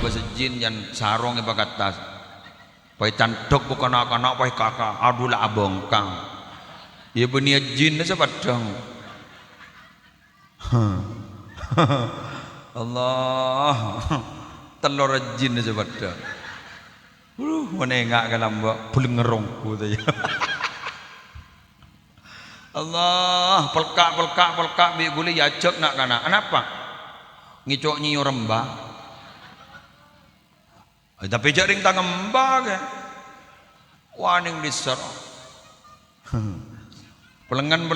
bahasa jin yang sarong iba katas pai tandok bukan anak-anak pai kakak adulah abong kang ya benia jin na padang Allah telur jin na padang menengak kan mbak pulengerongku tu ya Allah pelkak bi guli yajak nak kana kenapa ngicok nyiyo rembah tapi jaring tangan mbak ke waning disar pelengan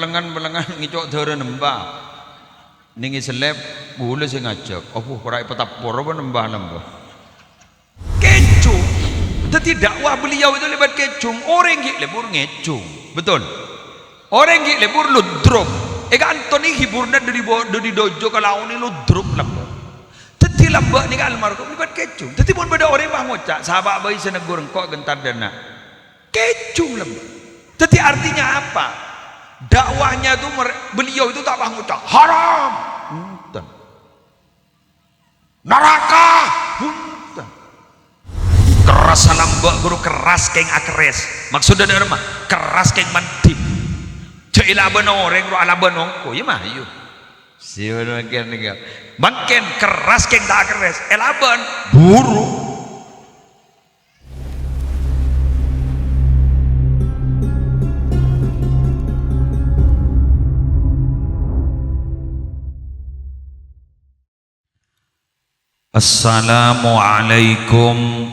ngicok dere nembah ningi seleb boleh saya ngajak opo perai petapor apa nembah kecu tetapi dakwah beliau itu lebat kecung orang gik lebur ngecung betul orang gik lebur ludruk Antoni hiburna dari dojo kalau ini ludruk lembut tetapi lembut ni almarhum lebat kecung tetapi pun beda orang bang ngocak sahabat bayi senegur engkau gentar dana kecung lembut tetapi artinya apa dakwahnya itu beliau itu tak bang ngocak haram neraka keras lambak guru keras keng akres maksudnya ada apa keras keng mantip cailah benoreng ru ala benongko ya mah yuk siapa makin nih makin keras keng tak akres elaban buru Assalamualaikum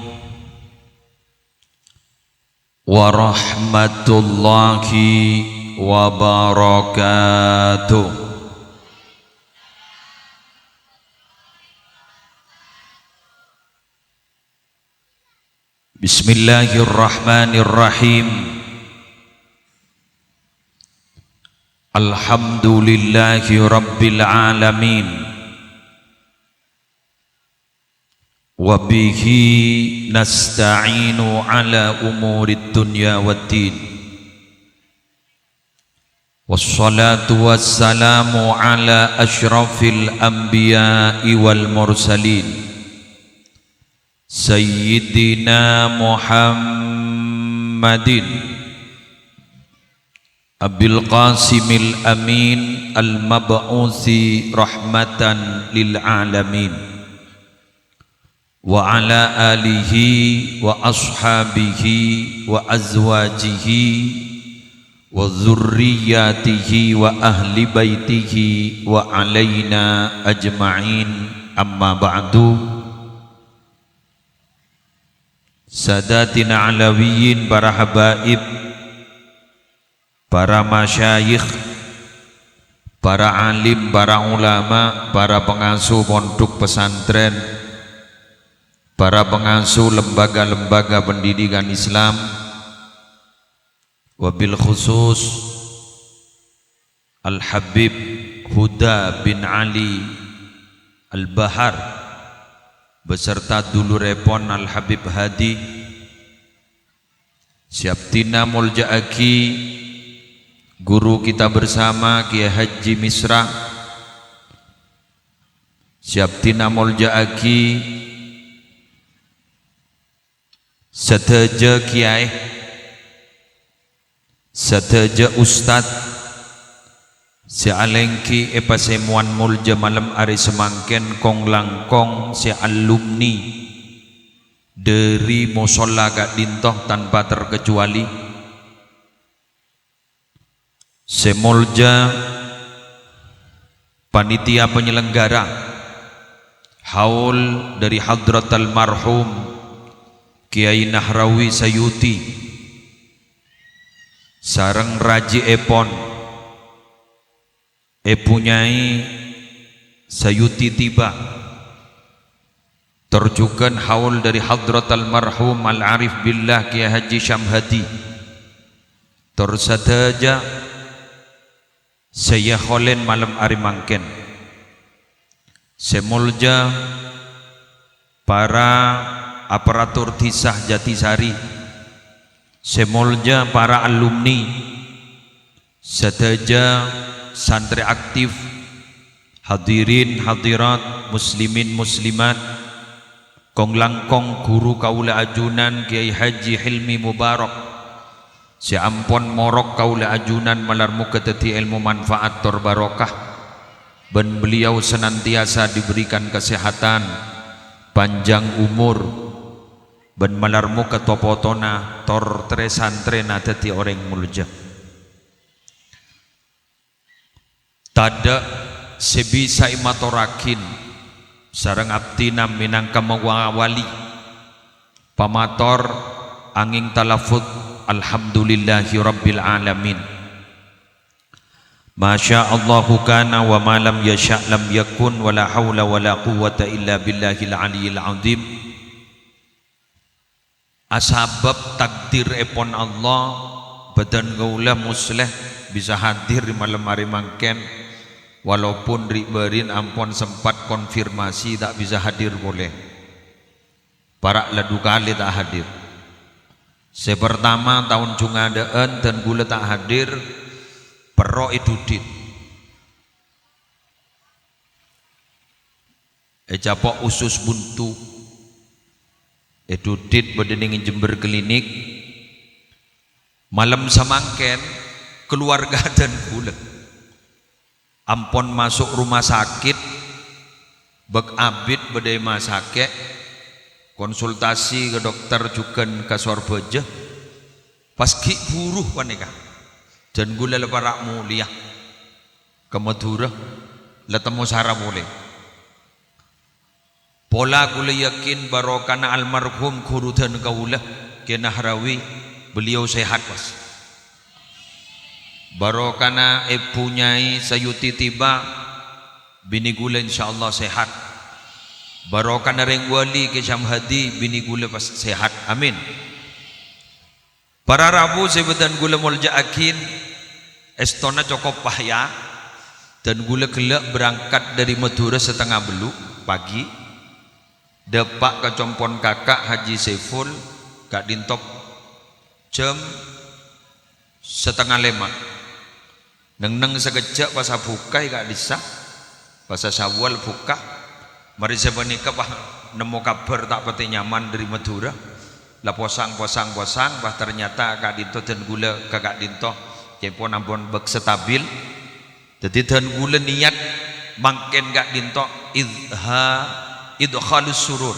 warahmatullahi wabarakatuh. Bismillahirrahmanirrahim. Alhamdulillahi rabbil alamin. Wabihi nasta'inu ala umurid dunya waddin. Wassalatu wassalamu ala ashrafil anbiya'i wal mursalin Sayyidina Muhammadin Abil Qasimil Amin al-mab'uthi rahmatan lil alamin wa ala alihi wa ashabihi wa azwajihi wa dzurriyyatihi wa ahli baitihi wa alaina ajma'in amma ba'du. Sadatina alawiyin, para habaib, para masyayikh, para alim, para ulama, para pengasuh pondok pesantren, para pengasuh lembaga-lembaga pendidikan Islam, wabil khusus Al-Habib Huda bin Ali Al-Bahar beserta dulurepon Al-Habib Hadi Syabtina Muljaaki, guru kita bersama Kiai Haji Misra Syabtina Muljaaki, seteja kiai, seteja ustad, si alengki epasemuan mulja malam hari semangken kong langkong si alumni dari musola gak dintoh tanpa terkecuali, semulja panitia penyelenggara haul dari hadrat almarhum Kiai Nahrawi Sayuti sareng Raji Epon Epunyai Sayuti tiba terjukan haul dari hadrat almarhum Al-Arif Billah Kiai Haji Syamhadi tersadaja saya kholen malam hari mangken semulja para aparatur Tisah Jatisari, semolja para alumni, seteja santri aktif, hadirin hadirat, muslimin muslimat, kong langkong guru kaula ajunan Kiai Haji Hilmi Mubarak si ampon morok kaula ajunan malar muka teti ilmu manfaat tor barokah ben beliau senantiasa diberikan kesehatan panjang umur ben malar muka topotona tor tre santrena teti orang mulja tada sebisa imatorakin sareng abdina minangka mawali pamator angin talafut alhamdulillahi rabbil alamin masya Allahu kana wa ma lam yasha lam yakun wa la hawla wa la quwwata illa billahil aliyil azim asbab takdir epon Allah badan gaula musleh bisa hadir di malam hari mangken walaupun riberin ampun sempat konfirmasi tak bisa hadir boleh para ladu kali tak hadir sepertama tahun cungadaan dan gula tak hadir perro edudit capok usus buntu edudit bedeningin Jember klinik malam samangken keluarga dan gula ampon masuk rumah sakit bek abid bedai masake konsultasi ke dokter juga ke sorbeje pas ki buruh panika dan gula leparak mulia ke Madura letemu sarah boleh pola gula yakin barokana almarhum guru dan kaula ke Nahrawi beliau sehat pas barokana punyai sayuti tiba bini gula insyaallah sehat barokana reng wali ke Syamhadi bini gula pas sehat amin para rabu sebetan gula muljaakin estona cokop pahya dan gula kelak berangkat dari Madura setengah belu pagi depak ke compon kakak Haji Saiful kak dintop jam setengah 5 neng sekejap pas bukai kak disa pas Syawal buka mari saya nikah bah nemu kabar tak peti nyaman dari Madura lah posang bah ternyata kak Dinto dan gula kakak Dinto cepon ampun bek stabil jadi dan gula niat mangken kak Dinto idkhalus surur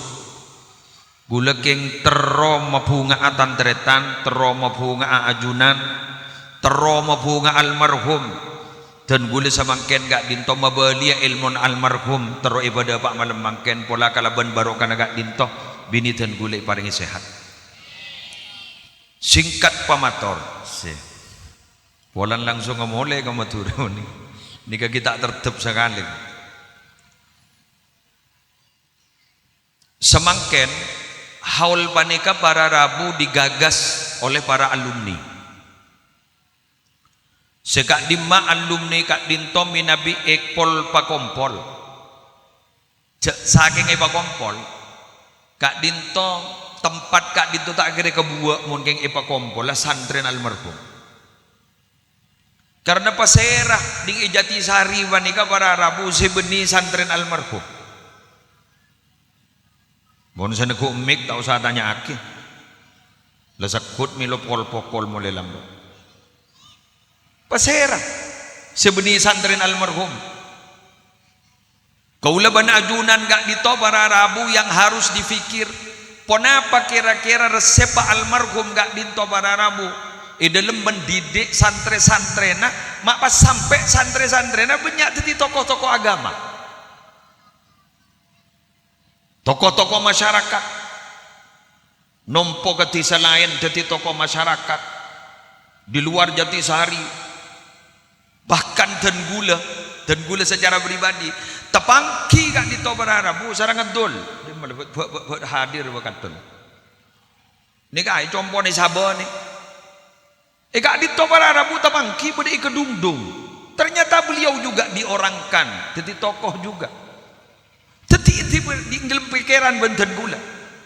gula keng tero mabunga atantretan tero mabunga ajunan tero mabunga almarhum dan gula samangken gak Dinto mabalia ilmun almarhum tero ibadah pak malam mangken pola kalaban barokah gak Dinto bini dan gula paringi sehat singkat pamator polan langsung ngemole ke Madura ini kita tertib sekali semangken haul panika para rabu digagas oleh para alumni sekak dima alumni kak Dinto minabi ekpol pakompol saking pakompol kak Dinto tempat kak Dinto tak kira kebuak mungkin pakompol lah santren almarhum karena paserah di Jatisari wanika para rabu sebeni santren almarhum mohon sana ku mik tak usah tanya aki lah sakut milo pol mulai lambat pasera sebeni santren almarhum kaula bana ajunan gak dito para rabu yang harus difikir ponapa kira-kira resep almarhum gak dito para rabu dalam mendidik santre-santrena mak pas sampai santre-santrena banyak jadi tokoh-tokoh agama tokoh-tokoh masyarakat nompo ke desa lain jadi tokoh masyarakat di luar Jatisari bahkan dan gula secara pribadi tepangki kak di tobara rabu sarang ngedul dia malah hadir bakatul ini kak compone sabon nih kak di tobara rabu tepangki pada ikedungdung ternyata beliau juga diorangkan jadi tokoh juga jadi di dalam pikiran benten gula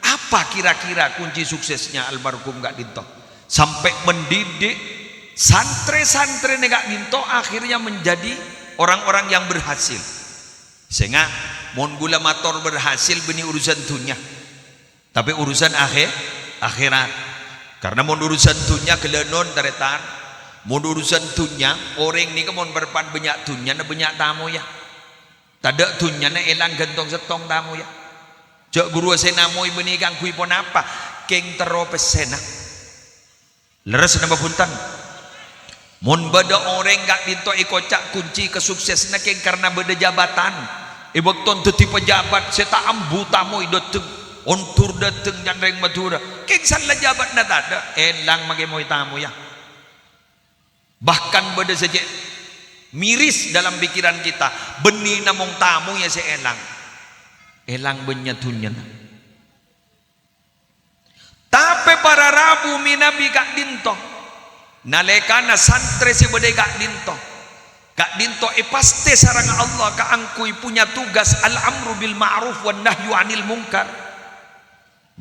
apa kira-kira kunci suksesnya almarhum kak Dinto sampai mendidik santri-santri negak Dinto akhirnya menjadi orang-orang yang berhasil sehingga mon gula mator berhasil beni urusan dunia Tapi urusan akhirat. Karena mau urusan dunia kelenon taretan. Mau urusan dunia orang ni kan mau berpan banyak dunia na banyak tamu ya. Tada dunia na elang gentong setong tamu ya. Jak guru senamoy benikang kui pon apa? Keng teropes sena. Leres nama puntan. Mun beda orang gak dinto ikocak kunci kesukses na keng karena beda jabatan. Ibakton teti pejabat seta ambu tamu idoteng ontur dateng janreng madura. Keng salah jabat na tada elang magemoy tamu ya. Bahkan beda saja miris dalam pikiran kita benih namong tamu ya elang benyatunya. Tapi para rabu minabi kak dinto nalekana santre si bedai kak dinto paste sarang Allah ka angkui punya tugas al-amru bil ma'ruf wan nahyu anil munkar,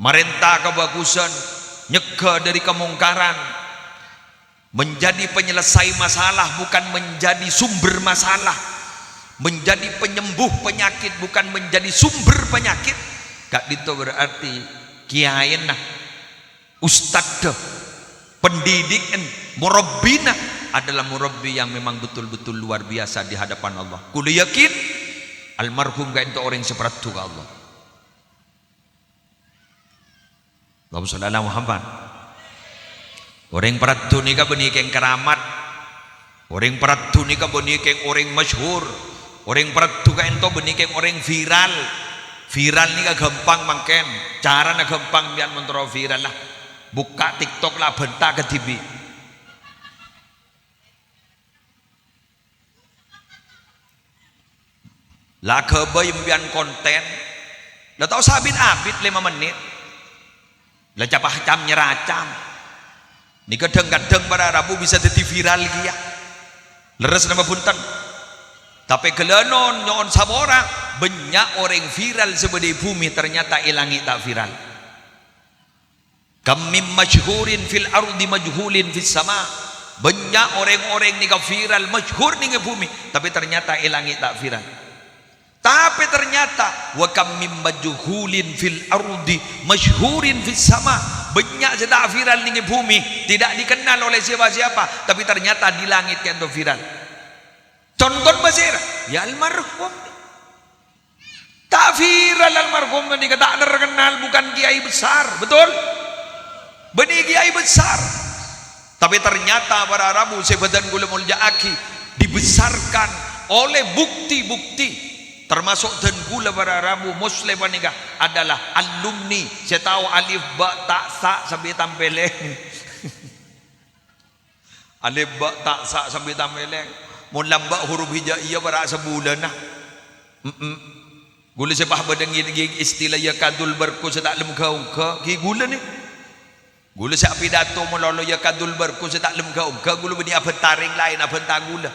merintah kebagusan, nyegah dari kemungkaran, menjadi penyelesai masalah bukan menjadi sumber masalah, menjadi penyembuh penyakit bukan menjadi sumber penyakit. Kak dito berarti kiai nah ustad pendidikan murabbina adalah murabbi yang memang betul-betul luar biasa di hadapan Allah. Kudu yakin almarhum gak itu orang seperti ke Allah. Allahumma shalli ala Muhammad. Orang peratu ni ka benikeng keramat, orang peratu ni ka benikeng orang masyhur, orang peratu ka ento benikeng orang viral. Viral ni ka gampang mangken, cara na gampang biar mentero viral lah. Buka TikTok lah bentak ke TV. Lah kebayang biar konten. Lah tahu sabit abit 5 menit. Lah capah cam nyeracam. Ni kadang-kadang pada Rabu bisa jadi viral dia. Leres nama punten. Tapi kelenon nyon sabora banyak orang viral sebedi bumi ternyata ilangi tak viral. Kam mim masyhurin fil ardi majhulin fis sama. Banyak orang-orang ni ka viral masyhur ni ke bumi tapi ternyata ilangi tak viral. Tapi ternyata wa kam mim majhulin fil ardi masyhurin fis sama. Banyak sedang viral di bumi tidak dikenal oleh siapa-siapa tapi ternyata di langit kan itu viral. Contoh basir ya almarhum tak viral almarhum ini tak terkenal bukan kiai besar, betul benih kiai besar tapi ternyata para Rabu sebadan gula mulja aki dibesarkan oleh bukti-bukti termasuk dan gula para Rabu Muslim nikah adalah alumni. Saya tahu alif ba ta sa sampai tampeleng. Alif ba ta sa sampai tampeleng. Mun lamba huruf hijaiyah para sebulan nah. Gula sepah badengin istilah ya kadul berku sedak lem kau ki gula ni. Gula sak pidato melolo ya kadul berku sedak lem kau gula beni apa taring lain apa gula.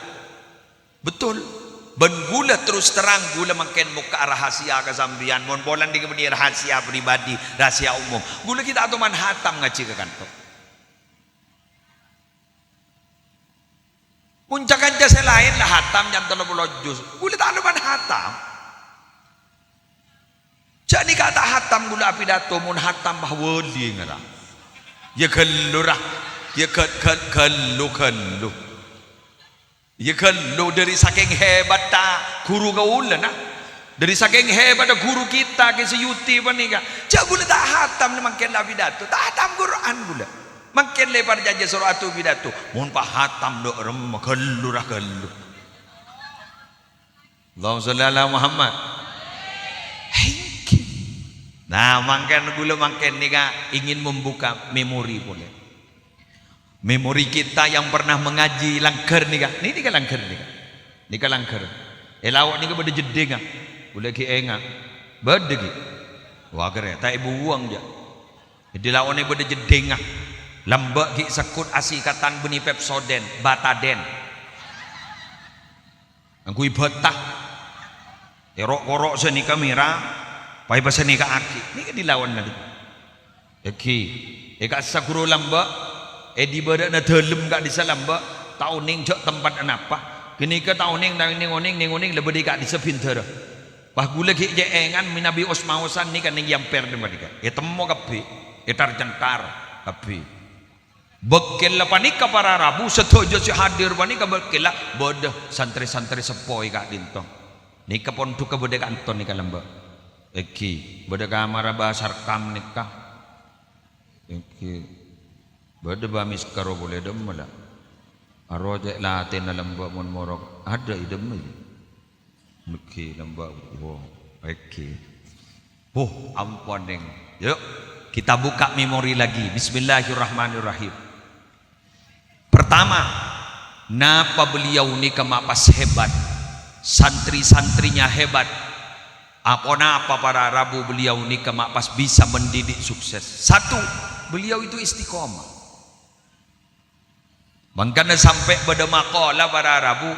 Betul. Ben gula terus terang gula makin muka rahasia kesambian mon bolan di kemudian rahasia pribadi rahasia umum gula kita atau man hatam ngaji ke kantor puncakan jasa lain lah hatam yang 30 juz gula tak ada man hatam jadi kata hatam gula pidato mon hatam bahwali ngara ya gelurah ya gelu ya kalau dari saking hebat tak guru kaulah nak dari saking hebat guru kita ke seyuti panika cak gula tak hatam makin lah pidato tak hatam Quran gula makin lebar jaja suratu pidato mohon pak hatam dok rem kelurah kelu. Allahumma shalli ala Muhammad. Nah makin gula makin nika ingin membuka memori boleh. Memori kita yang pernah mengaji langker nih kan, ini kan langker nih kan, ini kan langker. Elawak nih kan pada jedeng kan, boleh ki enga, berde ki, wah keren, tak ibu uang je. Jadi lawak nih pada jedeng kan, lambak ki sekut asikatan benih Pepsoden, Bataden, angkui betah, erok-korok seni kamera, pai pasal ni ka aki, ni kan dilawan nanti. Eki, eka sakuro lambak. Di badak na dalam gak disalam ba tahu ning jok tempat apa kini ke tahu ning lebih dekat di sepinter Bah gula ki jeengan minabi osmausan ni kan yang per de madika. Temo kapi, etar centar kapi. Bekel panika para rabu setojo si hadir panika bekel bodoh santri-santri sepoi kak dintong. Nika pon tu kabode kanton nika lamba. Eki bodoh kamar bahasar kam nikah. Eki bodoh bamis karo boleh demela. Arroja latin lamba mon morok ada idem. Meki lembak wow, oke. Ampun deng. Yuk kita buka memori lagi. Bismillahirrahmanirrahim. Pertama, napa beliau ni kemapas hebat, santri-santrinya hebat. Apa para rabu beliau ni kemapas bisa mendidik sukses. Satu, beliau itu istiqomah. Makanya sampai pada maqalah para rabu,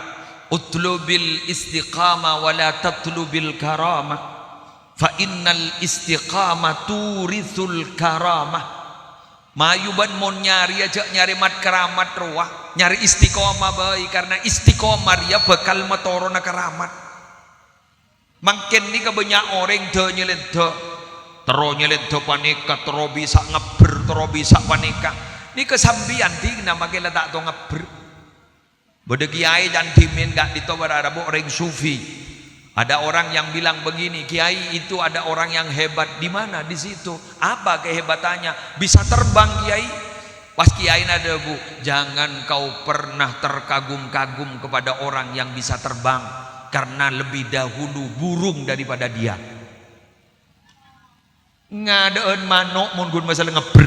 utlubil istiqamah wala tatlubil karamah fa innal istiqamah turithul karamah. Mayuban mon nyari aja nyari mat keramat ruah, nyari istiqamah baik karena istiqamah dia bakal metorona keramat. Makin ni kebanyak orang de nyelento panika tero bisa ngeber tero bisa panika ni kesambian di nama kela tak to ngeber. Bode kiai dan timin gak ditobara rabu orang sufi. Ada orang yang bilang begini, kiai itu ada orang yang hebat di mana? Di situ. Apa kehebatannya? Bisa terbang kiai. Pas kiai nada bu, jangan kau pernah terkagum-kagum kepada orang yang bisa terbang, karena lebih dahulu burung daripada dia. Ngadaan manuk mun gun masalah ngeber.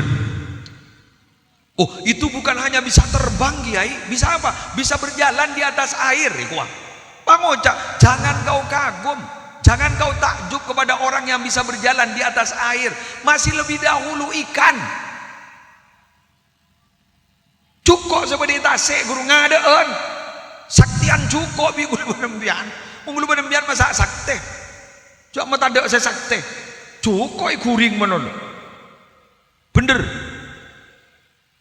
Oh, itu bukan hanya bisa terbang kiai, bisa apa? Bisa berjalan di atas air. Bang Oca, jangan kau kagum, jangan kau takjub kepada orang yang bisa berjalan di atas air. Masih lebih dahulu ikan. Cukup seperti tasik guru ngadaan. Saktian cukup bi guru benembian. Guru benembian masa sakte. Cuma mata ada saya sakte. Cukup kuring menon. Bener.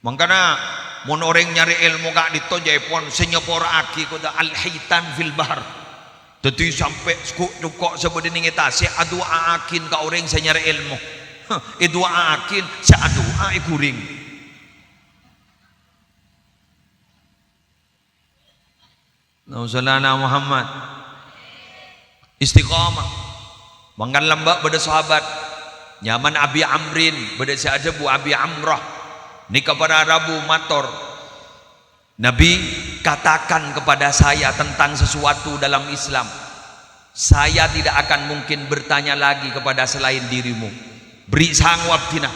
Makanya mon orang nyari ilmu gak ditojai pon senyepor aki kota al-hitan fil bahar. Tentu sampai cukup seperti ini tasi adu akin ka orang saya nyari ilmu. Itu akin saya adu kuring. Nausalana Muhammad istiqamah. Mangkan lembak pada sahabat nyaman Abi Amrin pada si ada Bu Abi Amrah. Ini kepada Rabu mator Nabi katakan kepada saya tentang sesuatu dalam Islam. Saya tidak akan mungkin bertanya lagi kepada selain dirimu. Beri sang abdina.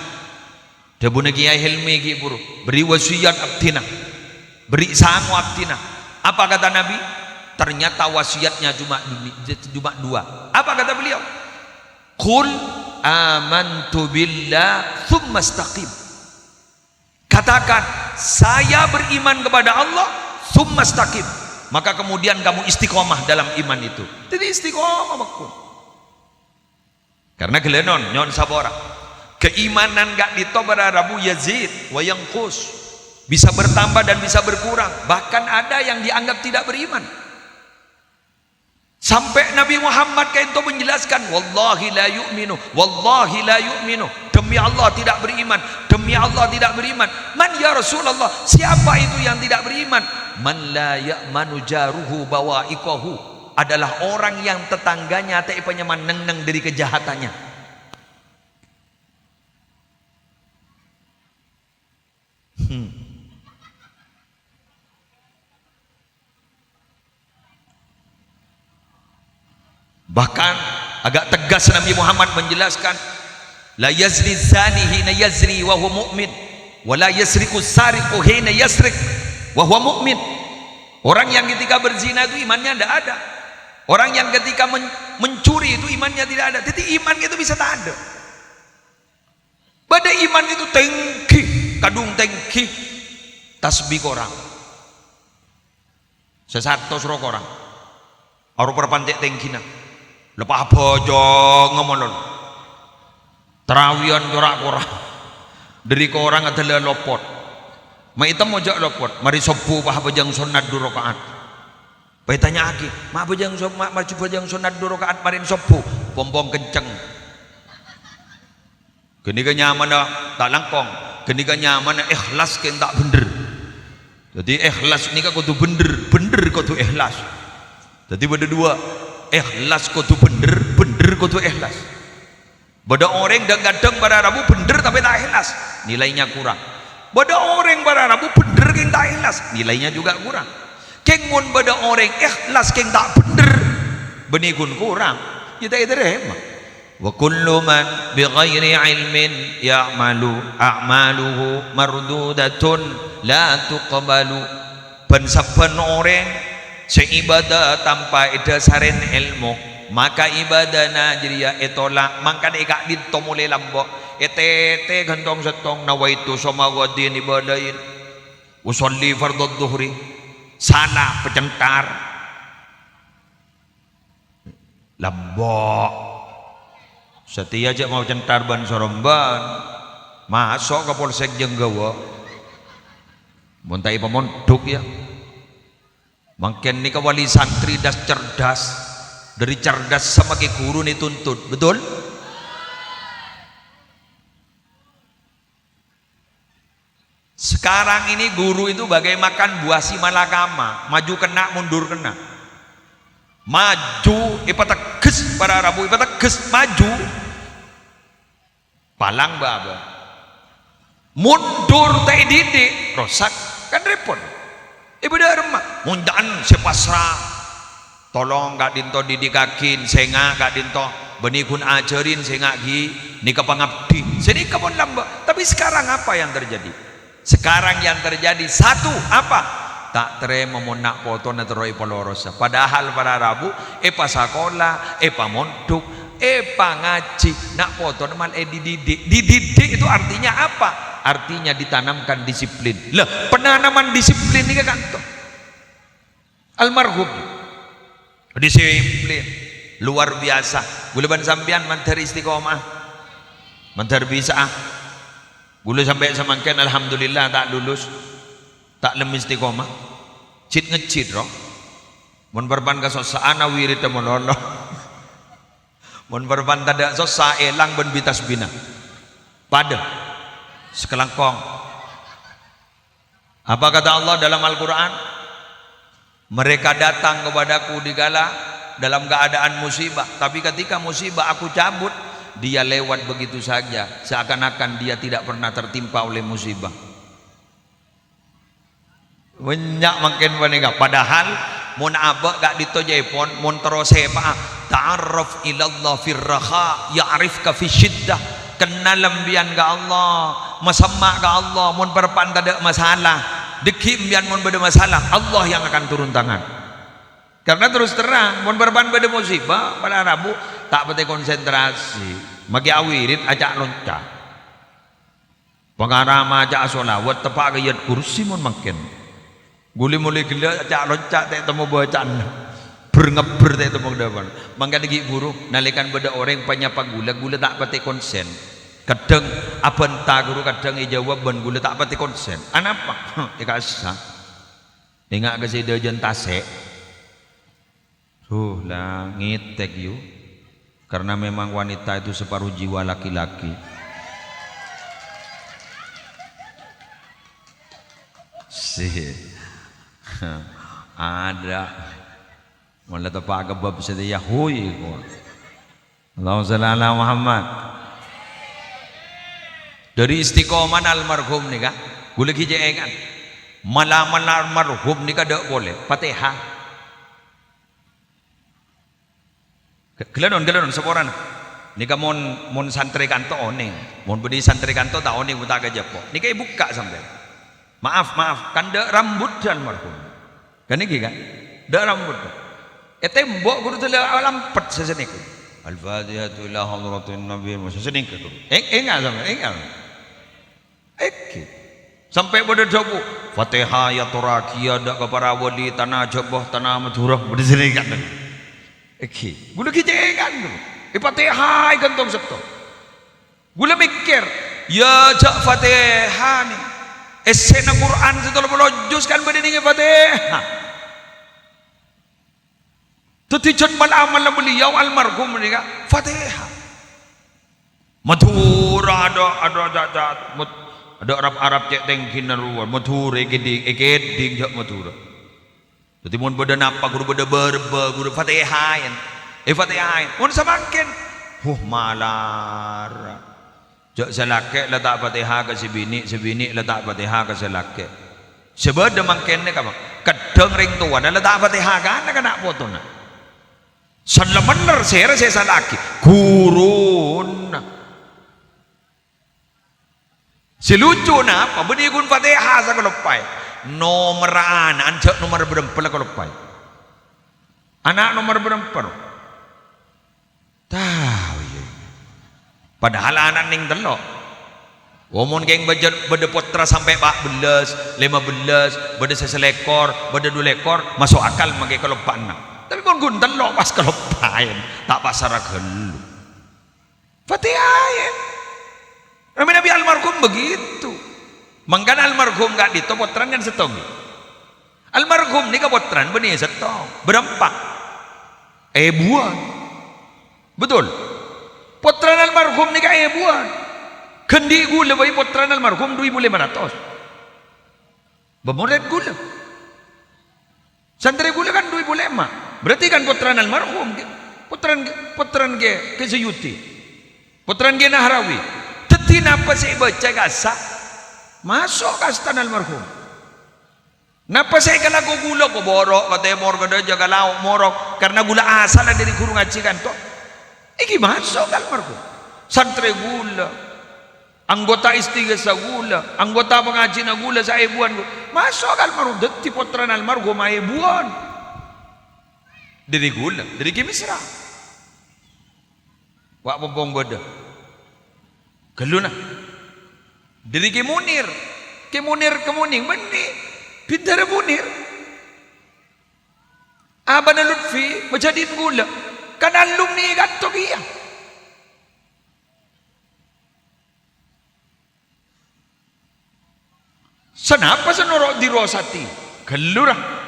Dabuna Kiai Hilmi ki buru. Beri wasiat abdina. Beri sang abdina. Apa kata Nabi? Ternyata wasiatnya cuma dua. Apa kata beliau? Qul amantu billah thumma istaqim. Katakan saya beriman kepada Allah summa istaqim, maka kemudian kamu istiqomah dalam iman itu. Jadi istiqomah makun. Karena gelenon nyon sabora keimanan gak ditobara rabu yazid wa yanqus, bisa bertambah dan bisa berkurang, bahkan ada yang dianggap tidak beriman. Sampai Nabi Muhammad kayak itu menjelaskan wallahi la yu'minu, wallahi la yu'minu, demi Allah tidak beriman, demi Allah tidak beriman. Man ya Rasulullah, siapa itu yang tidak beriman? Man la ya'manu jaruhu bawa'iqahu, adalah orang yang tetangganya tak penyaman neng dari kejahatannya. Bahkan agak tegas Nabi Muhammad menjelaskan la yazni zani hina yazni wa huwa mu'min wa la yasriqu sariqu hina yasriq wa huwa mu'min. Orang yang ketika berzina itu imannya tidak ada. Orang yang ketika mencuri itu imannya tidak ada. Jadi iman itu bisa tak ada. Pada iman itu tengki, kadung tengki tasbih orang. Sesatu surok orang. Aru perpantek tengkina. Lepas bojo ngomong terawian korak-korak dari korang adalah lopot ma itu mojok lopot mari sopu pah bajang sunat 2 rakaat Pai tanya aki, mak bajang so mak maju bajang sunat 2 rakaat marin sopo, pompong kenceng. Geni ka nyaman tak langkong, geni ka nyaman ikhlas ke tak bener. Jadi ikhlas ni ka kudu bener, bener kudu ikhlas. Jadi beda dua, ikhlas kudu bener, bener kudu ikhlas. Beda orang kadang pada Rabu bener tapi tak ikhlas, nilainya kurang. Beda orang pada Rabu bener keng tak ikhlas, nilainya juga kurang. Keng mun beda orang ikhlas keng tak bener, benikun kurang. Kita itu remah. Wa kullu man bighairi ilmin ya'malu a'maluhu mardudatun la tuqbalu. Ben-saben orang seibadah tanpa dasaren ilmu, maka ibadana jadiya etolak mangka eka ditomole lambok etete gantong setong nawaitu samawadin ibadain usolli fardhu dhuhri salah pecentar lambok setia aja mau centar ban soromban masuk ke polsek jenggawa muntai pemondok ya makin ni wali santri das cerdas dari cerdas sama ke guru nih tuntut betul. Sekarang ini guru itu bagai makan buah si malakama, maju kena mundur kena, maju ipa teges pada Rabu ipa teges maju palang baba mundur teh didik rosak kan repot ibu dharma mundan sepasra tolong gak dinto didikakin senga gak dinto benikun ajarin senga gi nikah pangabdi senika pun lamba. Tapi sekarang apa yang terjadi? Sekarang yang terjadi satu apa? Tak terima monak foto na teroi polorosa. Padahal pada Rabu epa sekolah, epa mondok, epa ngaji, nak foto mal dididik. Dididik itu artinya apa? Artinya ditanamkan disiplin. Lah, penanaman disiplin ini kan tuh. Almarhum disiplin luar biasa. Guleban sampean mantar istiqomah, mantar bisa. Gula sampai samangken alhamdulillah tak lulus, tak lem istiqomah, cit ngecit roh. Mun berban ka sosana wirid monono. Mun berban tada sosa elang ben bitas bina. Pada sekelangkong. Apa kata Allah dalam Al-Qur'an? Mereka datang kepadaku digala dalam keadaan musibah, tapi ketika musibah aku cabut, dia lewat begitu saja seakan-akan dia tidak pernah tertimpa oleh musibah. Banyak makin wanita padahal mun abak gak ditojepon mun terus sepa ta'arraf ila Allah fir raha ya'rifka fi syiddah. Kenal lembian ke Allah, masamma ke Allah mun perpan tak ada masalah, dekim bian mun beda masalah, Allah yang akan turun tangan. Karena terus terang mun perpan beda musibah pada Rabu tak pati konsentrasi magi awirit ajak loncat pengarama ajak solawat tepak gayat kursi mun makin guli mulai gila ajak loncat tak temu bacaan berngeber tak temu depan mangga digi guru nalikan beda orang penyapa gula tak pati konsen kadang abanta guru kadang jawab ben gula tak pati konsen anapa ikasa ingat ke sida jentase lah ngitek you. Karena memang wanita itu separuh jiwa laki-laki. Sih ada malah tepak kebab sedia hui Allahumma shalli ala Muhammad. Dari istiqomah almarhum nih kak boleh kijakan malaman almarhum nih kak boleh Fatihah. Gelanon seporan. Nika mon santri kanto oning, mon bedi santri kanto tak oning buta gajapo. Nika buka sampai. Maaf, kan dak rambut dan marhum. Kan iki kan? Dak rambut. Tembok guru tele alam pet seseniku. Al-Fatihatu ila hadratin Nabi seseniku. Enggak sampai, enggak. Oke. Sampai pada jopo Fatihah ya turakiya dak para wali tanah jabah tanah madhurah bedi sini kan. Oke, gula kijengan tu. Fatihah gantong sabto. Gula mikir, ya jak Fatihah ni. Esena Quran setelah melojus kan berdiri Fatihah. Tetijat malaman beliau almarhum mereka Fatihah. Madura ada Arab cek tengkin naruan Madura egeding jak Madura. Jadi mun beda napa guru beda berba guru Fatihain. Fatihain. Mun samangkin. Malar. Jak salake letak Fatihah ke sebini letak Fatihah ke salake. Sebeda mangkin ni apa? Kadang ring tua dan letak Fatihah kan nak foto nak. Salah benar saya salaki gurun. Si lucu na apa? Beni gun Fatihah sa kalopai. Nomeran ancak nomor berapa kalopai. Anak nomor berapa? Tahu ya. Padahal anak ning telo. Omon geng beda putra sampai 14, 15, beda seselekor, beda 2 ekor, masuk akal makai kalopai anak. Tapi kon guntan lo pas kelopain tak pasar gelu. Fatihain. Nabi almarhum begitu. Mangkan almarhum gak dito potran kan setong. Almarhum ni ka potran benih setong. Berempat. Buan. Betul. Potran almarhum ni ka buan. Kendi gula bagi potran almarhum 2.500. Bemolet gula. Santri gula kan 2.500. Berarti kan putran almarhum, putran ke Sayuti, putran ke Nahrawi. Teti napa saya baca gasa masuk kastan almarhum. Napa saya kalau gula ko borok kata mor kada jaga lauk morok karena gula asal dari guru ngaji kan toh. Iki masuk almarhum. Santri gula, anggota istigasa gula, anggota pengaji na gula sa ebuan masuk almarhum. Teti putran almarhum ebuan. Dari gula, dari kimisra. Wak pompong bodoh. Geluna. Dari kimunir. Kemuning benih. Pintar munir. Abang Lutfi menjadi gula. Kan alumni gantok iya. Kenapa senorok di Rosati? Gelurah.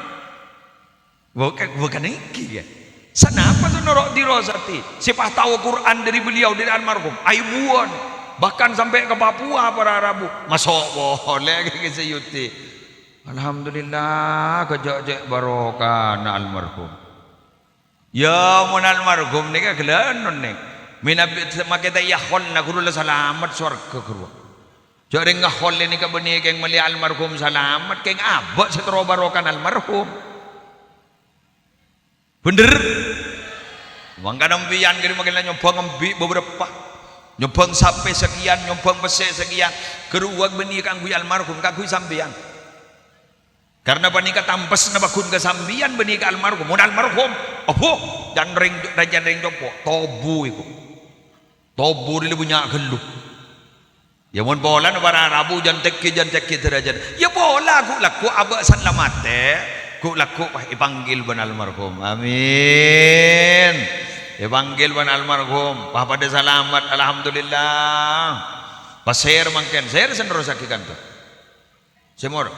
Bukan iki ya. Kenapa senorok di Rosati? Siapa tahu Quran dari beliau dari almarhum. Aibuan. Bahkan sampai ke Papua para Arabu. Masuk boleh ke Sayuti. Alhamdulillah kejak barokah na almarhum. Ya mun almarhum ni ka gelanon ni. Minabi makita yahol na guru la salamat surga guru. Jare ngahol ni ka beni keng mali almarhum salamat keng abot setro barokah almarhum. Bener. Wang kadang bian kiri makin nyobang ngembi beberapa. Nyobang sampai sekian, nyobang pesek sekian. Keruak beni kang gue almarhum kang gue sambian. Karena panika tampes na bakun ke sambian beni ka almarhum. Mun almarhum, opo dan ring dopo tobu iku. Tobu dili punya gelu. Ya mun bola na para Arabu jan tekki derajat. Ya bola aku laku abak salamate. Ku laku ipanggil ban almarhum. Amin. Ipanggil ban almarhum. Pada selamat alhamdulillah. Pasir mangken. Saya sendiri sakikan tu. Semua.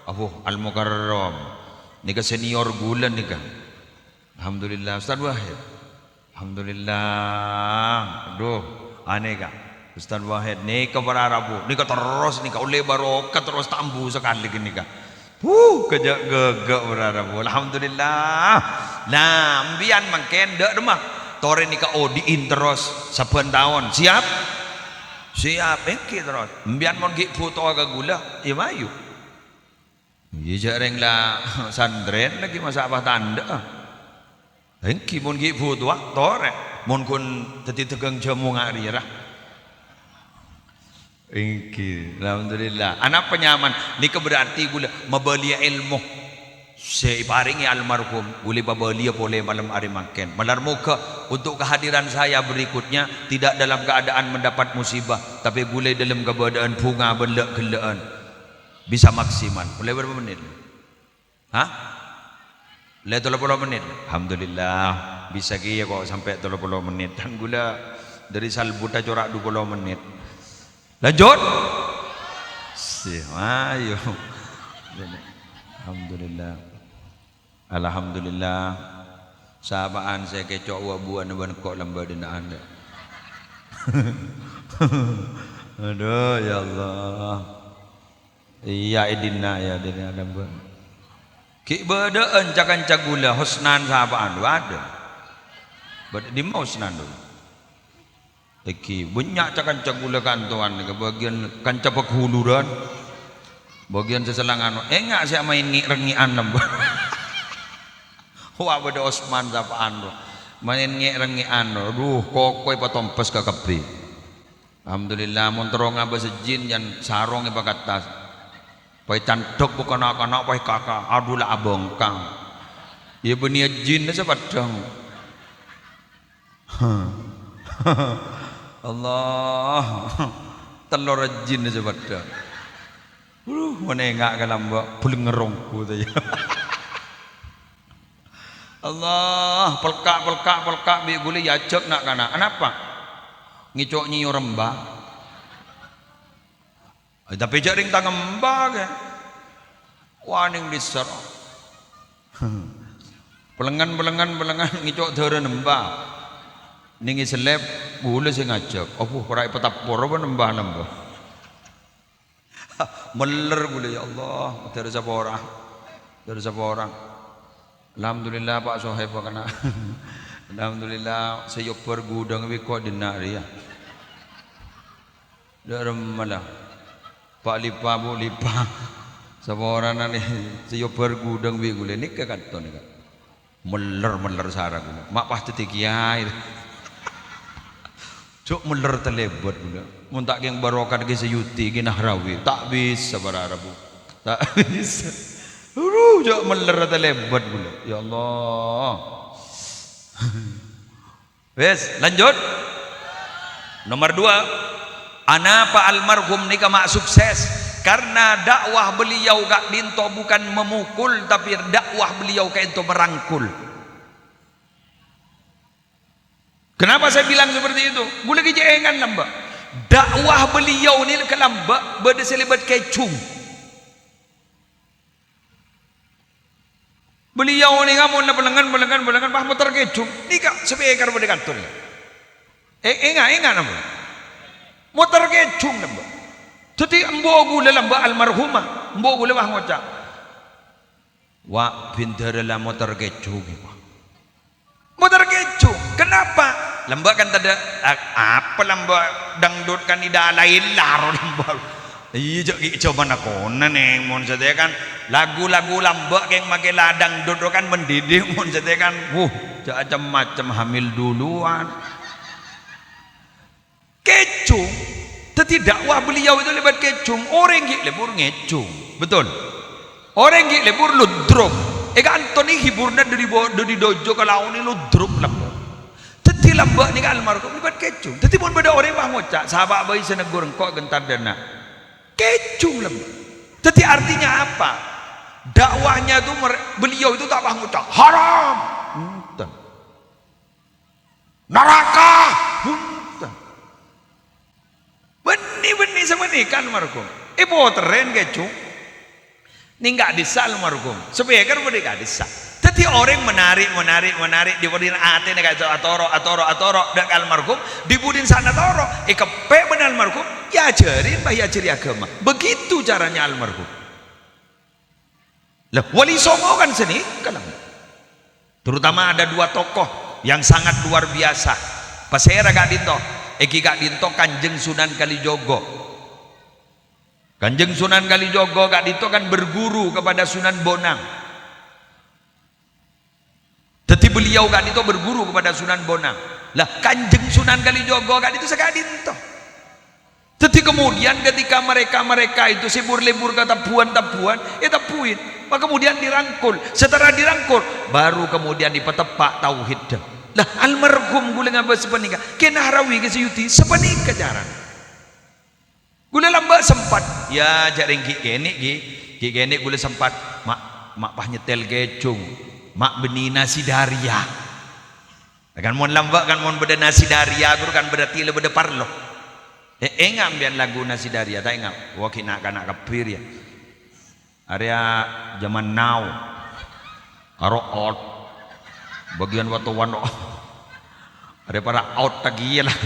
Abu al-Mukarram. Nika senior gulan nika. Alhamdulillah. Ustaz Wahid. Alhamdulillah. Aduh, aneh kak. Ustaz Wahid nika para Arabu. Nika terus nika oleh barokah terus tambu sekali gini kak. Kejak gegak berarabu. Alhamdulillah. Nah, ambian mangken dek rumah. Tore nika odiin terus saben tahun. Siap? Siap engki terus. Ambian mon gi foto aga gula, ya mayu. Ye jareng lah sandren lagi masa apa tanda. Engki mon gi foto tore. Mon kun teti tegang jamu ngarirah. Engki, alhamdulillah. Anak penyaman, ni berarti gula mabalia ilmu. Seiparingi almarhum, guli babalia boleh malam hari makan. Malar muka untuk kehadiran saya berikutnya tidak dalam keadaan mendapat musibah, tapi gulai dalam keadaan bunga belak gelaan. Bisa maksimal. Boleh berapa menit? Hah? Boleh 30 menit. Alhamdulillah, bisa kia kok sampai 30 menit. Dan gula dari salbuta corak 20 menit. Lanjut. Ayo. Alhamdulillah. Alhamdulillah. Sahabaan saya kecok wabuan ban kok lamba dina anda. Aduh ya Allah. Iya idina ya dina lamba. Ki bedaan cakan cagula husnan sahabaan ada. Bad di mau husnan dulu. Eki banyak cakan cagula kantuan ke bagian kanca pakhuluran. Bagian seselangan enggak saya main rengian lamba. Wah beda Osman sapaan lo main rengian lo duh kokoi patompes ke kepi. Alhamdulillah mun terong aba sejin yang sarong iba katas pai cantok bukan anak-anak pai kakak aduh lah abong kang ya benia jin na sapadang. Allah telur jin na sapadang mana enggak kalamba puling ngerongku tu ya. Allah pelkak bi gule yajak nak kana kenapa ngicok nyiyo rembah tapi jaring tangan mbak ke waning diser belengan ngicok dere nembah ningi seleb gule sing ngajak opo ora petapor apa nembah meler gule ya Allah dari sapa orang. Alhamdulillah Pak Soheb kena. Alhamdulillah saya pergudang wiko dinar ya. Dalam malah Pak Lipa Bu Lipa. Sapa orang ni saya pergudang wiko le nik kanton ni. Meler sarang gula. Mak pasti tikiai. Cuk meler telebot gula. Mun tak geng barokah ge sayuti ge nahrawi. Tak bisa bararabu. Tak bisa. Jok meler lebat gula. Ya Allah. Wes, lanjut. Nomor 2. Anapa almarhum nikah mak sukses karena dakwah beliau gak dinto bukan memukul tapi dakwah beliau kayak itu merangkul. Kenapa saya bilang seperti itu? Gula kejengan lamba. Dakwah beliau ni kelamba berdeselibat kecung. Beliau ni ngamun na belengan bah motor kecung nika sebeekar pada kantor enggak nama motor kecung namba jadi embo gula lamba almarhumah embo gula bah ngocak wa bintara motor kecung kenapa lamba kan tada apa lamba dangdut kan ida lain laro lamba iya coba nakona neng mon saya kan lagu-lagu lambak yang makai ladang duduk kan mendidik mon saya kan macam hamil duluan kecung tapi dakwah beliau itu lebat kecung orang gik lebur ngecung betul orang gik lebur ludruk Antoni hiburna dari dojo kalau ini ludruk lambak tapi lambak ni kan almarhum lebat kecung tapi pun beda orang bah ngocak sahabat bayi senegur engkau gentar dana kecung lembut. Jadi artinya apa? Dakwahnya itu beliau itu tak ngucap haram, neraka, benih sama ni kan markum. Ibu teren kecung, ni enggak disal markum. Sebegar boleh enggak disal. Jadi orang menarik di budin ate ni kata atoro dan almarhum di budin sana toro kepe benar almarhum ya ajarin agama begitu caranya almarhum lah wali songo kan sini kalam terutama ada 2 tokoh yang sangat luar biasa pasera gak dinto gak dinto Kanjeng Sunan Kalijogo gak dinto kan berguru kepada Sunan Bonang. Jadi beliau kan itu berguru kepada Sunan Bonang. Lah Kanjeng Sunan Kalijogo kan itu sekadin toh. Jadi kemudian ketika mereka itu sibur lebur ke tapuan, tapuin. Maka kemudian dirangkul. Setelah dirangkul, baru kemudian dipetepak tauhid. Lah almarhum gula ngaba sepenika. Kena harawi ke sayuti sepenika jaran. Gula lamba sempat. Ya jaring gini gula sempat. Mak pah nyetel kecung. Mak beni nasi daria kan mon lambak kan mon beda nasi daria guru kan berarti le beda parlo enggak ambian lagu nasi daria tak enggak wakina kana kapir ya area zaman now aroot bagian waktu wano ada para out tagi lah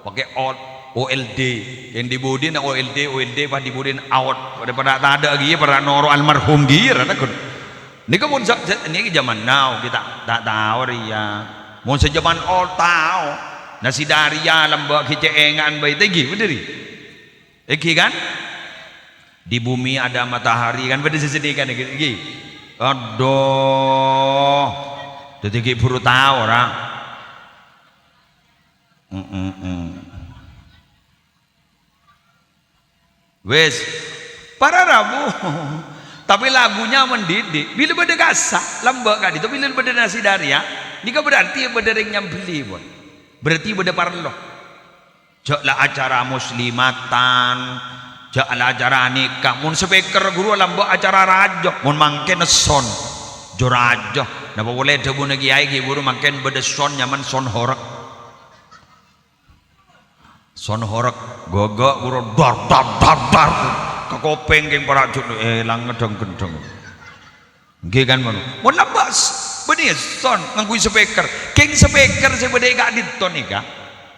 pakai out OLD yang dibudin OLD pas dibudin out pada tak ada lagi para noro almarhum gila nak ini kan mun ini zaman now kita tak tahu ya mun sejaman all tahu nasi daria lambak keceengan bayi tegi bener iki kan di bumi ada matahari kan pada sesedih kan iki aduh tegi buru tahu orang wes para rabu tapi lagunya mendidik bila pada gasak lambak kan itu bila pada nasi daria ini kan berarti pada ring yang beli buat berarti pada parloh jaklah acara muslimatan jaklah acara nikah mun speaker guru lambak acara raja mun mangke neson jo raja napa boleh debu nagi ai guru mangken pada son nyaman son horak gogok guru dar ke kopeng geng para cut lang ngedeng gendeng nggih kan mon mun labas benih son nganggo speaker king speaker sebede gak diton ika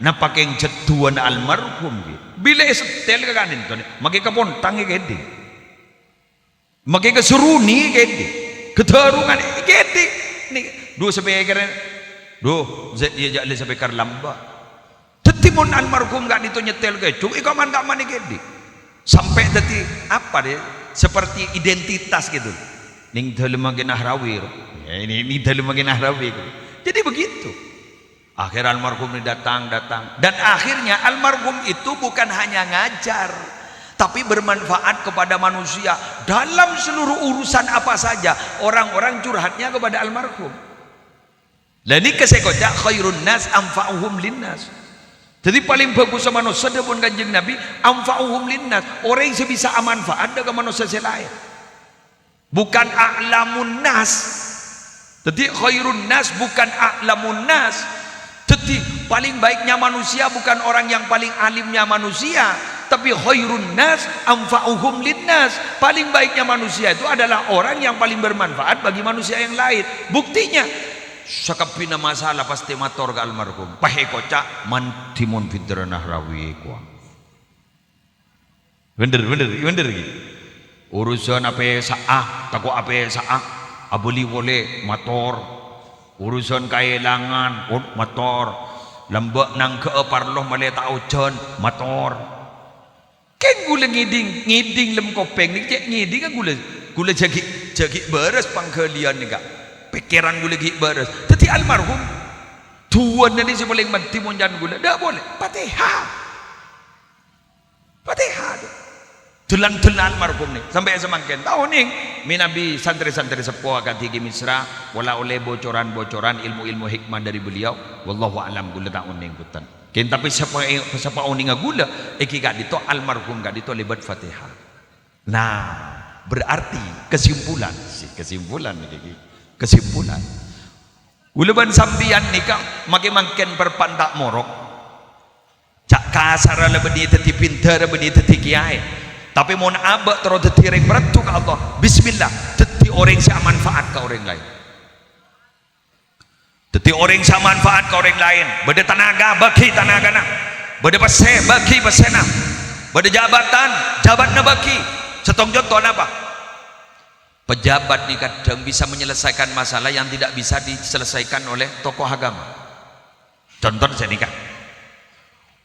napa king cetuan almarhum nggih bila setel ka diton mage kapontang gede mage kesuruni gede kedarungan gede nih dua speaker do ya jak speaker lamba tetimun almarhum gak diton nyetel ke cuk ika man gak mani gede sampai tadi apa deh seperti identitas gitu ning dalem makin ahrawi ya, ini dalem makin ahrawi jadi begitu akhir almarhum ini datang dan akhirnya almarhum itu bukan hanya ngajar tapi bermanfaat kepada manusia dalam seluruh urusan apa saja orang-orang curhatnya kepada almarhum lah ini kesekojak khairun nas anfa'uhum linnas. Jadi paling bagus sama manusia pun kanjeng Nabi anfa'uhum linnas orang yang bisa manfaat dengan manusia selain bukan a'lamun nas jadi khairun nas bukan a'lamun nas jadi paling baiknya manusia bukan orang yang paling alimnya manusia tapi khairun nas anfa'uhum linnas paling baiknya manusia itu adalah orang yang paling bermanfaat bagi manusia yang lain buktinya sakapina masalah pasti mator ke almarhum pahe kocak mantimun fidranah rawi kuang bener gitu urusan apa saah tako apa saah abuli boleh mator urusan kailangan mator lembek nang ke parloh male tau jon mator ken gula ngiding lem kopeng ni cek ngiding kan gula jagi beres pangkalian ni kak pikiran gue lagi beres tapi almarhum tuan ini sepaling mati monjan gula dah boleh Fatihah telan almarhum nih sampai semakin tahu nih minabi santri-santri sepuh agak tinggi misra wala oleh bocoran-bocoran ilmu-ilmu hikmah dari beliau wallahu alam gula tak uning butan ken tapi siapa uning gula iki gak dito almarhum gak dito lebat Fatihah nah berarti kesimpulan ulaban sambian nikah makin perpandak morok cak kasar lebih teti pintar lebih teti kiai tapi mon abak terus teti ring beratu ke Allah bismillah teti orang yang manfaat ke orang lain teti orang yang manfaat ke orang lain beda tenaga bagi tenaga nak beda pese bagi pesena beda jabatan jabatna bagi setong contoh apa pejabat nih kadang bisa menyelesaikan masalah yang tidak bisa diselesaikan oleh tokoh agama contoh saya nikah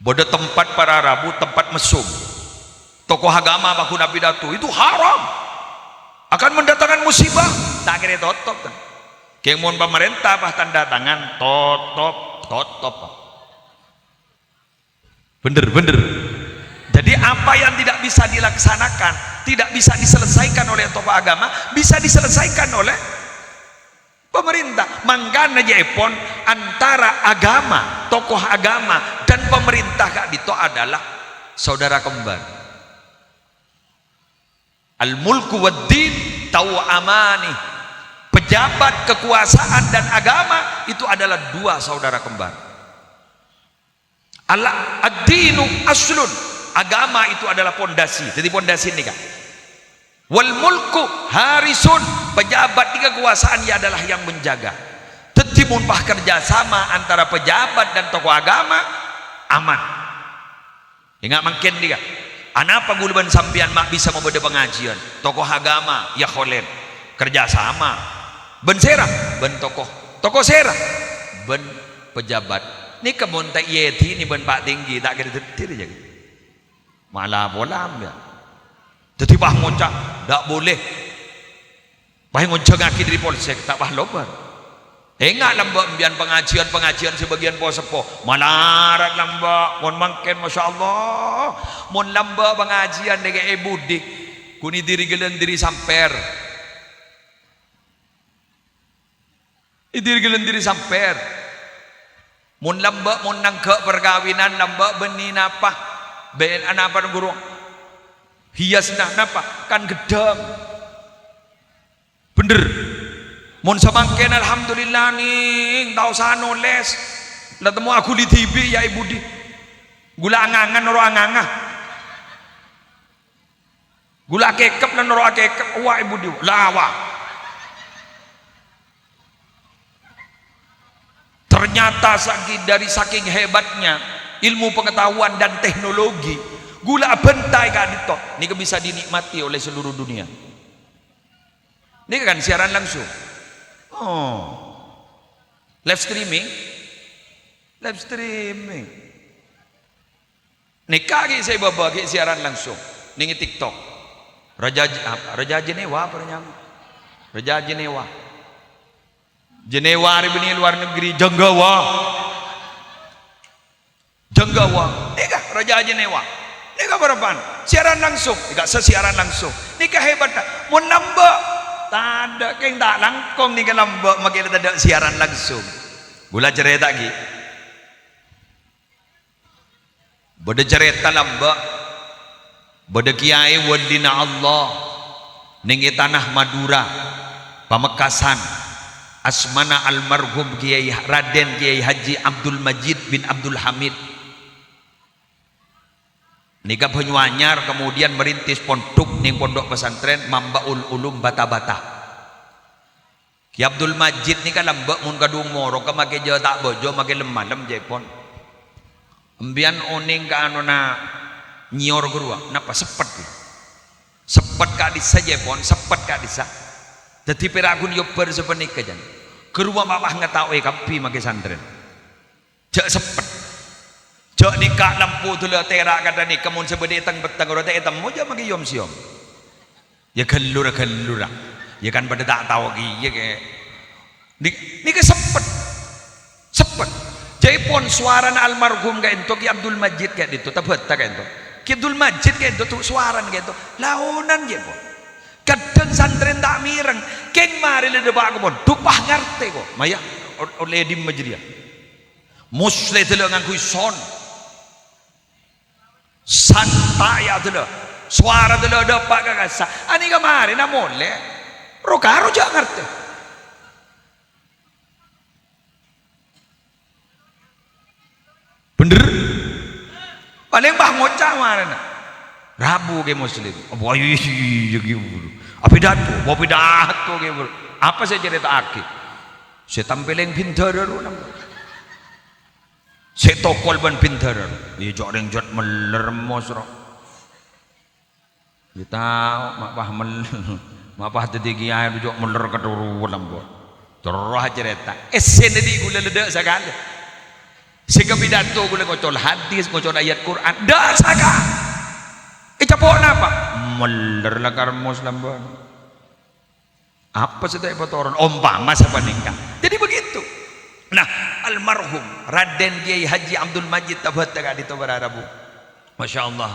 bodoh tempat para rabu tempat mesum tokoh agama baku nabi datu itu haram akan mendatangkan musibah tak kira totop kan kemon pemerintah bah tanda tangan totop bener jadi apa yang tidak bisa dilaksanakan tidak bisa diselesaikan oleh tokoh agama bisa diselesaikan oleh pemerintah mangkana jepon antara agama tokoh agama dan pemerintah kak dito adalah saudara kembar al-mulku wad-din tawamani pejabat kekuasaan dan agama itu adalah dua saudara kembar ad-dinu aslun agama itu adalah pondasi jadi pondasi ini kak wal mulku harisun pejabat di kekuasaan ia adalah yang menjaga. Tetimun pah kerjasama antara pejabat dan tokoh agama aman. Ingat makin dia. Anapa guluban sampian mak bisa membeda pengajian? Tokoh agama ya kholen kerjasama. Ben serah, ben tokoh serah, ben pejabat. Ni kebun tak yeti ni ben pak tinggi tak kira detir je. Malah bolam ya. Jadi bah ngocak tak boleh. Bah ngocak ngaki dari polsek tak bah lobar. Ingat lambak bian pengajian sebagian puasa sepo malarat lambak mon mangken masya-Allah mon lambak pengajian dengan ibu dik kuni diri gelen diri samper mon lambak mon nangke perkawinan lambak benih napa ben anapa guru hias napa kan gedang bener. Mun samangken alhamdulillah ning tau sano les lah temu aku di TV ya ibu di gula angangan noro angangah gula kekep lan noro kekep wah ibu di lawa ternyata dari saking hebatnya ilmu pengetahuan dan teknologi gula bentai kan itu ini bisa dinikmati oleh seluruh dunia. Ini kan siaran langsung. Oh, live streaming. Nikah lagi saya bawa lagi siaran langsung. Nih TikTok. Raja Jenewa apa namanya? Raja Jenewa. Jenewa hari ini luar negeri Jenggawa. Nikah Raja Jenewa. Nikah berapaan? Siaran langsung. Nikah sesiaran langsung. Nikah hebat tak? Mau nambah. Tak ada keng tak langkong ni kalau mbak makin ada siaran langsung. Gula cerita lagi. Bada cerita lambak. Bada kiai wadina Allah. Ningi tanah Madura, Pamekasan. Asmana almarhum Kiai Raden Kiai Haji Abdul Majid bin Abdul Hamid. Nikah Banyuanyar kemudian merintis pondok ning pondok pesantren Mambaul Ulum Bata-Bata. Ki Abdul Majid ni kan lambak mun kadung moro ka make jawa tak bojo make lemalem jepon. Embian oning ka anu na nyior gurua napa sepet. Sepet ka disa jepon, sepet ka disa. Dadi piragun yo ber sepenika jan. Gurua mamah ngetawe kapi make santren. Jak sepet. Jok nikah lampu tu lah terak kata ni kemun sebedi tang betang orang tak temu je magi yom siom. Ya gelur. Ya kan pada tak tahu lagi ya ke. Ni ke sepet. Jadi pon suara almarhum ka ento Ki Abdul Majid ka itu tabet tak ento. Ki Abdul Majid ka ento tu suara ka ento. Launan je pon. Kadang santren tak mireng. Keng mari le debak ko pon. Dupah ngarte ko. Maya oleh di majria. Musle telo ngangkui son. Santai ya tu suara tu dapat kagasa ani kamari na mole rokaro jak ngerti bener paling bah ngocah marana Rabu ke muslim boy gitu apa pidato gitu apa saya cerita aki saya tampilin pintar saya tokol ban pintar dia joreng jot melermos roh kita mak pah tadi kiai jok meler keduru lambot terus cerita esen di gula ledek sekali sehingga pidato gula ngocol hadis ngocol ayat Quran dah saka capok apa meler lakar mos lambot apa setiap botoran ompama siapa nikah jadi begitu. Nah, almarhum Raden Kiai Haji Abdul Majid tabat kak dito berarabu. Masya Allah.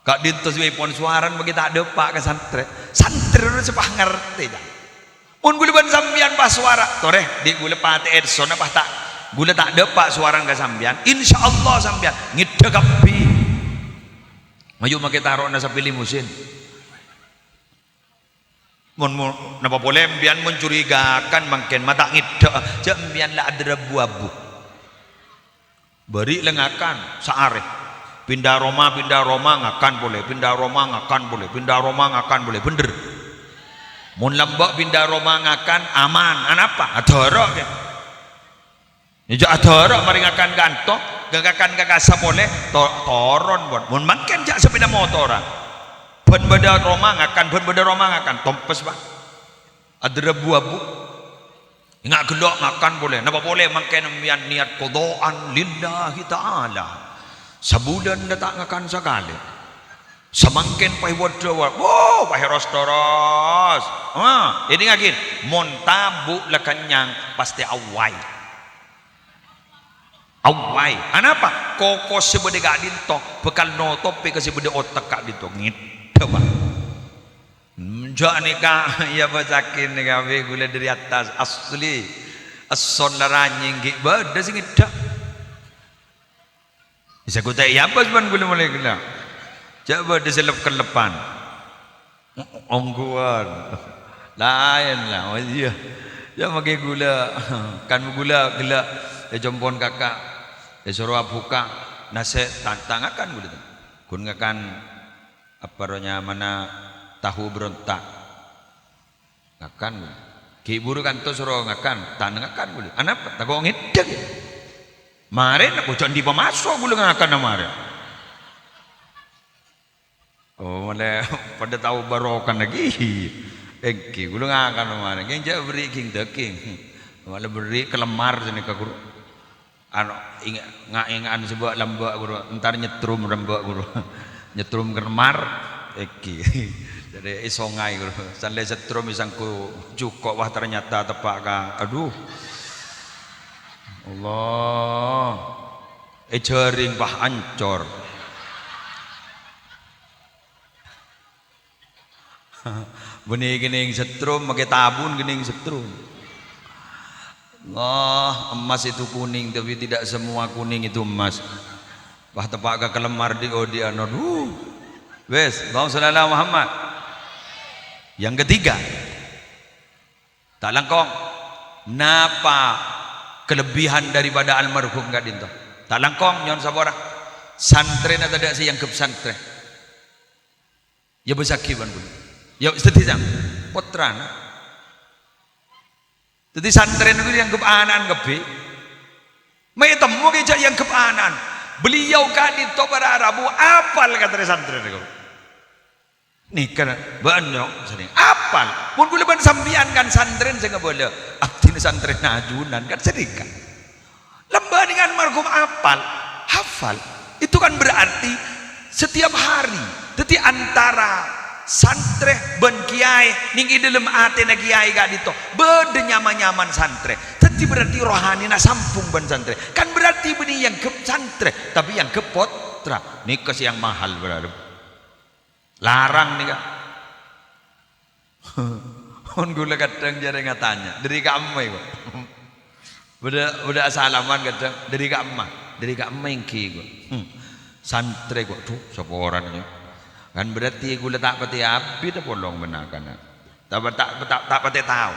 Kak dito sebagai pon suaran bagi tak ada pak ke santri. Santri itu sepah ngerti dah. Mun gula ban sambian pas suara, toreh di gula pate Edson apa tak gula tak ada pak suaran ke sambian. Insya Allah sambian ngide kapi. Maju make taruh nasa pilih musim. Napa boleh bian mencurigakan makin mata ngida jambian lah ada abu-abu beri lengakan saare pindah Roma ngakan boleh pindah Roma ngakan boleh bener mun lembok pindah Roma ngakan aman anapa adoro ke ijo adoro mari ngakan kanto gagakan kakasa boleh toron bon mun mangken jak sepeda motor ben beda Roma ngakan tompes bang ada rebu-abu ingat gelok makan boleh napa boleh mangken niat qadaan lillahi ta'ala sebulan datang ngakan sekali semangkin pai wadah wow pai rostoros ini ngagin mon tabu lekanyang pasti awai anapa kokos sebede gak dinto bekal no topi ke sebede otak kak dinto ngit bang njak nikah ya bacakin nikah gula dari atas asli ason laranying gik bada sing ngida bisa kutai ya apa seban gula mulai gula coba diselip kelepan ongguan lain lah oh iya ya pakai gula kan gula gula ya jompon kakak ya suruh buka nasi tantangakan gula kun ngakan apa rohnya mana tahu berontak ngakan ki buru kan tuh suruh ngakan tanangakan gula anapa tak kau ngidek maren aku jangan di pemasok gula ngakan maren. Oh, malah pada tahu barokan lagi. Eki, gulu ngakan mana? Yang jauh beri king deking, malah beri kelemar sini ke guru. Ano ingat sebuah lambak guru, entar nyetrum lambak guru, nyetrum kelemar. Eki, jadi isongai guru. Sampai setrum isangku cukup wah ternyata tepak kah. Aduh, Allah, jaring bah ancor. Benih gening setrum pakai tabun gening setrum. Allah emas itu kuning tapi tidak semua kuning itu emas. Bah tepak ke kelemar di odian. Aduh. Wes, bang sallallahu Muhammad. Yang ketiga. Tak langkong. Napa kelebihan daripada almarhum gak dinto? Tak langkong nyon sabora. Santren atau tidak sih yang ke santren. Ya besakiban pun. Ya setidaknya potran. Jadi santren itu yang kepanan kebi. Mai temu keja yang kepanan. Beliau kan di Tobara-Arabu apal kata santren itu. Nih kan banyak sering apal. Pun boleh ban sambian kan santren saya nggak boleh. Abdi santren najunan kan sedikit. Lembah dengan marhum apal, hafal. Itu kan berarti setiap hari. Jadi antara santre ben kiai ning dalam ate na kiai gak dito bede nyaman-nyaman santre tapi berarti rohani na sampung ben santre kan berarti benih yang ke santre tapi yang ke potra nikah yang mahal berarti larang nih kak on gula kadang jarang ngatanya dari kak emak kok udah salaman kadang dari kak emak yang ki kok santre kok tuh siapa orangnya kan berarti gula tak pati api dah polong menakan tak pati tahu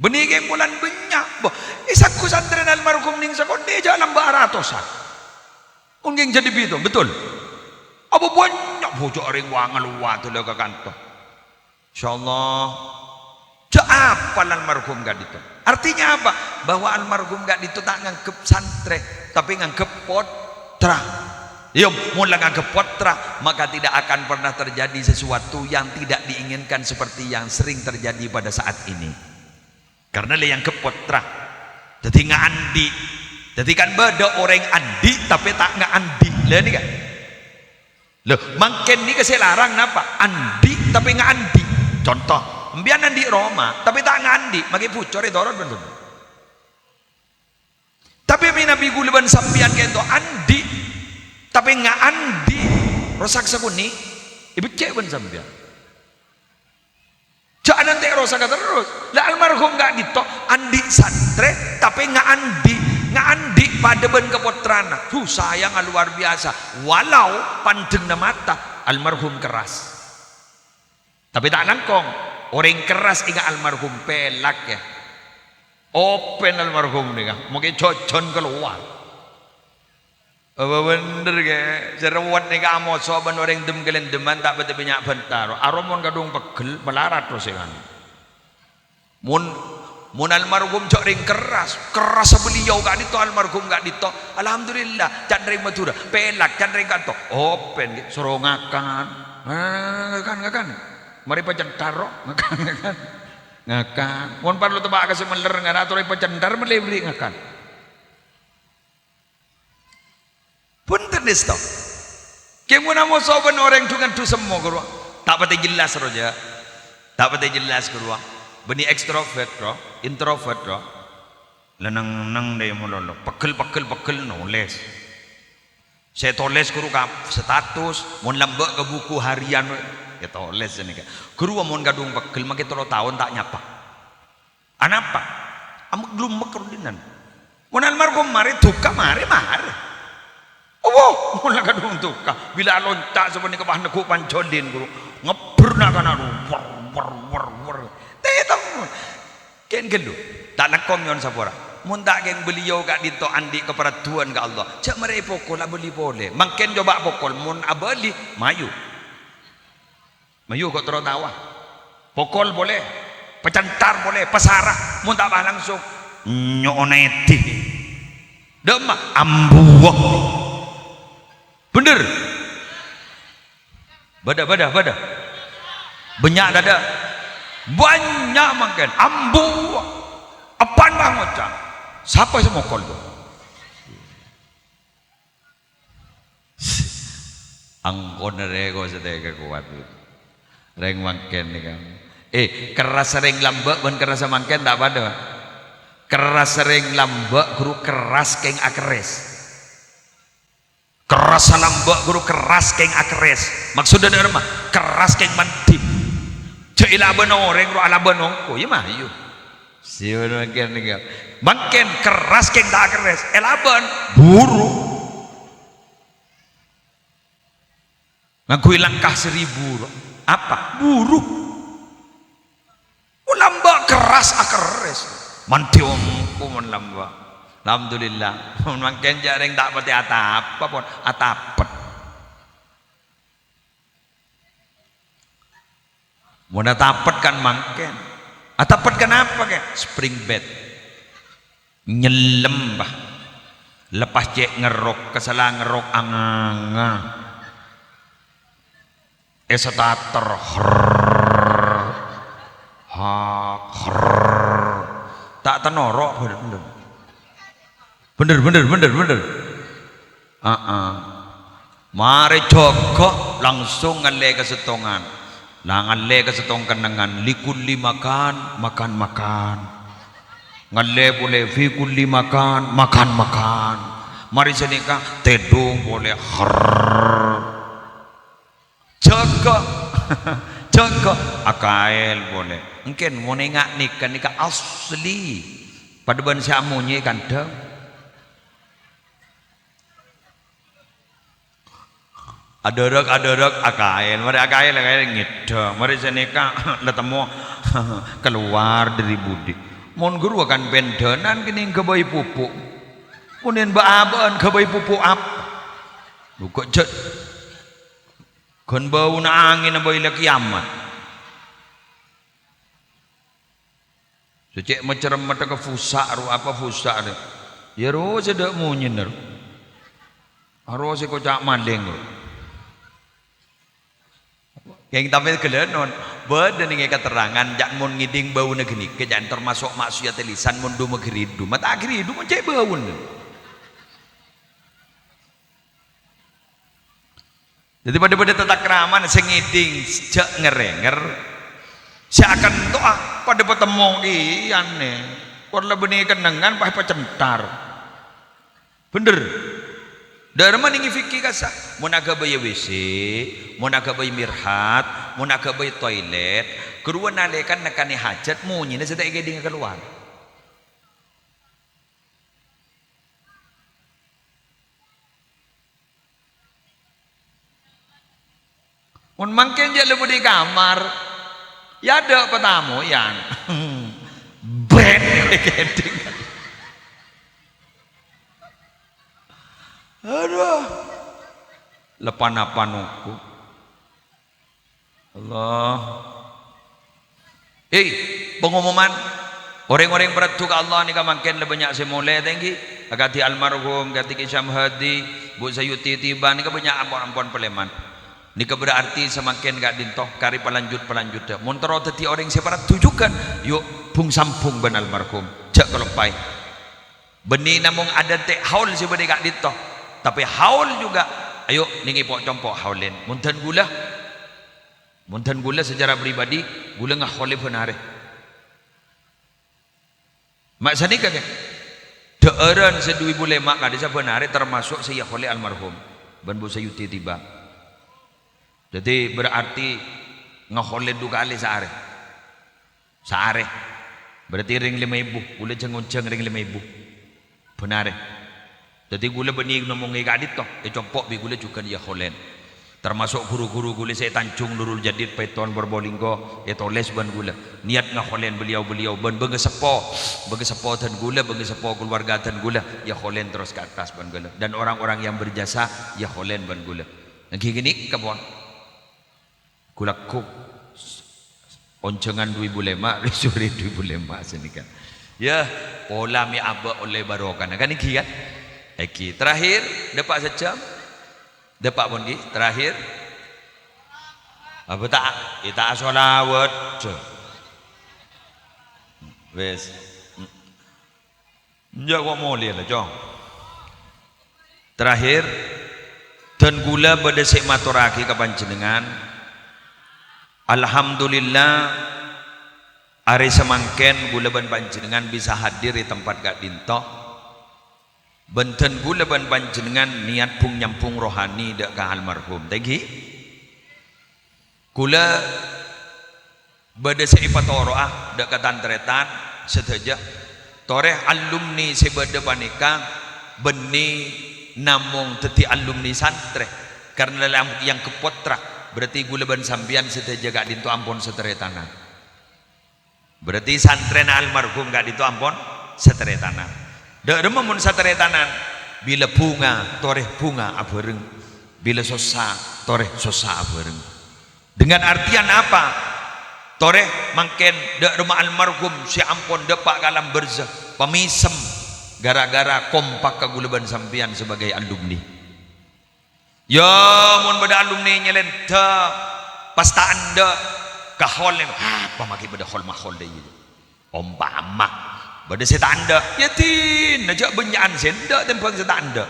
benih ke bulan banyak boh isaku santren almarhum ning sakonde jalan baratosan unging jadi bitu betul apa banyak bocor ring wangal watu lo ke kantor insyaallah apa almarhum gak itu artinya apa bahwa almarhum gak itu tak ngangkep santre tapi ngangkep potra. Yuk, mulai nganggep potra, maka tidak akan pernah terjadi sesuatu yang tidak diinginkan seperti yang sering terjadi pada saat ini. Karena le yang kepotra, jadi nggak andi, jadi kan beda orang andi tapi tak nggak andi, lihat nih kan? Loh, mungkin ini keselarang napa? Andi tapi nggak andi. Contoh, mbian andi Roma tapi tak nggak andi, magi pucor itu orang betul. Tapi Nabi Guliban sampian kento andi. Tapi nggak andi rosak sakuni ibu cek pun sambil cak nanti rosak terus lah almarhum nggak dito andi santre tapi nggak andi pada ben kepotrana sayang luar biasa walau pandeng na mata almarhum keras tapi tak nangkong orang keras ingat almarhum pelak ya open almarhum nih mungkin cocon keluar Apa bener ke? Jerawat ni kamu soban orang dem kalian deman tak betul banyak bentar. Aromon kadung pegel melarat terus kan. Mun almarhum cok ring keras beliau gak dito almarhum gak dito. Alhamdulillah can ring Madura pelak can ring kanto open suruh ngakan. Ngakan. Mari pacentaro ngakan. Mun parlo tebak ke semeler ngana aturai pacentar beli ngakan. Punten desto. Kemu namo soban orang dengan tu semua guru. Tak pati jelas roja. Tak pati jelas guru. Beni extrovert ro, introvert ro. Lenang deh mulolo. Pekel nulis. Saya tulis guru kap status. Mun lambak ke buku harian. Ya tulis ni kan. Guru mun gadung pekel makin 3 tahun tak nyapa. Anapa? Amu belum makerudinan. Mun almarhum mari duka mari. Oh, mula kadung tukah. Bila lontak sebenarnya kepah nekuk pancodin guru. Ngeber nak kana war. Tetang. Ken gelu. Tak nak komyon sapora. Mun tak geng beliau gak dito andi kepada Tuhan ke Allah. Cak mere pokol beli boleh. Mangken coba pokol mun abali mayu. Mayu kok terus tawa. Pokol boleh. Pecentar boleh, pesarah. Mun tak bah langsung nyoneti. Demak ambuwak. Bener. Bada. Banyak dada. Banyak makan. Ambu. Apaan bang ngocang? Siapa semua kol tu? Angkon rego sedek kuat. Reng makan ni kan. Keras sering lambak ban keras makan tak pada. Keras sering lambak guru keras keng akres. Keras lambak guru keras keng akres. Maksudnya apa? Keras keng mantip. Cailah benoreng ro ala benongko. Ya mah yo. Siapa makan ni kan? Makan keras keng tak akres. Elaban buru. Ngakui langkah 1000. Apa? Buru. Lambak keras akres. Mantiomku mun lambak. Alhamdulillah. Makin jarang tak pati atap pun atapet. Mun atapet kan makin. Atapet kenapa ke? Spring bed. Nyelem bah. Lepas cek ngerok kesalah ngerok anganga. Starter. Tak tenorok bener. Mari jogok langsung ngale ke setongan. Lah ngale ke setong kenangan likulli makan. Ngale boleh fi kulli makan. Mari senika tedung boleh jogok akael boleh. Mungkin mau nengak nikah asli. Pada ban siamunyi kan dah. Adorok akael. Mari akael ngida. Mari senika letemu keluar dari budi. Mon guru akan bendenan kini kebayi pupuk. Munin baaban kebayi pupuk ap. Luka jet. Kon bau na angin na bayi kiamat. Secek macam mata ke fusak ru apa fusak dia. Ya ro sedak munyin ru. Aro se ko cak mandeng ru. Yang tapi kelenon beda ning keterangan jak mun ngiding bau negeni ke jan termasuk maksiat lisan mun du megridu. Mata agridu cek bau. Jadi pada tata keraman sing ngiding jak ngerenger seakan doa pada petemu iane korla benih kenangan pah pacentar bener dharma ningi fikir kasa mun aga bayi WC mun aga bayi mirhat mun aga bayi toilet kedua nalekan nekani hajat munyina sedek geding keluar mun mangken je lebu di kamar ya ada petamu yang ben geding aduh lepan apa nuku Allah. Pengumuman orang-orang beratu ke Allah ni kamakin lebih banyak semula tinggi agati almarhum gati Syam Hadi Bu Sayuti tiba ni banyak ampun-ampun peleman ni berarti semakin gak dintoh kari pelanjut montoro teti orang separat tujukan yuk pung sampung ben almarhum cak kelepai beni namung ada tek haul sebenarnya gak dintoh tapi haul juga ayo ningi pok compok haulin muntan gula secara pribadi gula ngah khole benare mak sani kagak deeran sedui bule mak kadisa benare termasuk saya khole almarhum ban Bu Sayuti tiba jadi berarti ngah khole dua kali saare berarti ring 5.000 gula cengunceng ring 5.000 benare jadi gula benih ngomong gadit toh compok bi gula juga dia kholen termasuk guru-guru gula saya Tanjung Nurul Jadid Paiton Borbolinggo toles ban gula niat ngakholen beliau ban bengesepo dan gula bengesepo keluarga dan gula ya kholen terus ke atas ban gula dan orang-orang yang berjasa ya kholen ban gula lagi gini kabon gula kuk oncengan 2.000 risuri 2.000 senikan ya pola mi aba oleh barokan kan iki kan iki terakhir dapat sejam dapat pun terakhir apa tak kita solawat wes njak kok moleh lah jong terakhir dan gula bedesik maturaki ke panjenengan alhamdulillah hari semangken gula ban panjenengan bisa hadir di tempat gak dintoh benten gula ban panjenengan niat pung nyampung rohani dak ka almarhum tegi gula bade seipatoroah dak ka tantretan seteja toreh alumni sebade panika beni namung teti alumni santre karena yang kepotra berarti gula ban sambian seteja gak dintu ampun seteretana berarti santren almarhum gak dintu ampun seteretana dak rememun sateretanan bila bunga toreh bunga abareng bila sosa toreh sosa abareng dengan artian apa toreh mangken dak rumah almarhum si ampun depak kalam berzah pemisem gara-gara kompak kagulaban sampian sebagai alumni ya mun beda alumni nyelen ta pasta anda kahol apa maki beda hol mahol deui ompama pada saya tanda yatin najak benyaan senda tempang saya tanda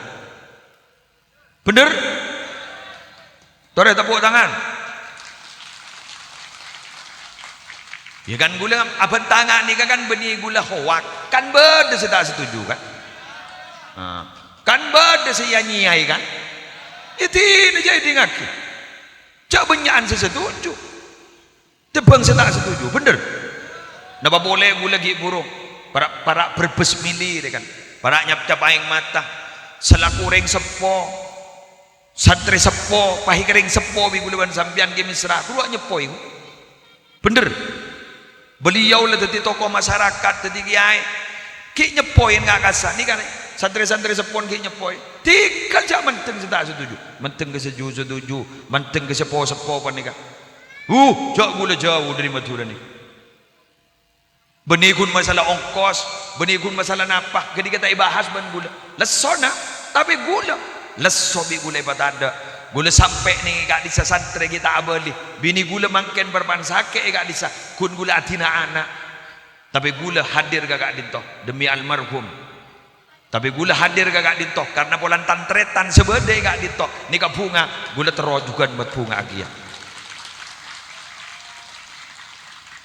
bener tore tepuk tangan ya kan gula abang tangan ni kan benih gula hoak kan beda saya tak setuju kan kan beda saya nyiai kan yatin najak idingaki cak benyaan saya setuju tempang saya tak setuju bener napa boleh gula gi buruk para berbes mili kan para nyap-cap aing mata selaku ring sepo santri sepo pahi kering sepo bigulaban sampian ke misra keluar nyepo itu bener beliau lah tadi tokoh masyarakat tadi kiai ki nyepoin nggak kasar ni kan santri-santri sepon ki nyepoin tikal jak menteng tak setuju menteng ke setuju menteng ke sepo panika jak gula jauh dari Madura ni benikun masalah ongkos benikun masalah napah jadi kita ibahas ban gula lesona tapi gula lesobi gula patada gula sampai nih gak bisa santri kita abali bini gula mangken berpansake gak bisa kun gula atina anak tapi gula hadir gak dintoh demi almarhum tapi gula hadir gak dintoh karena polan tantretan sebede gak dintoh nikah bunga gula terojukan buat bunga agia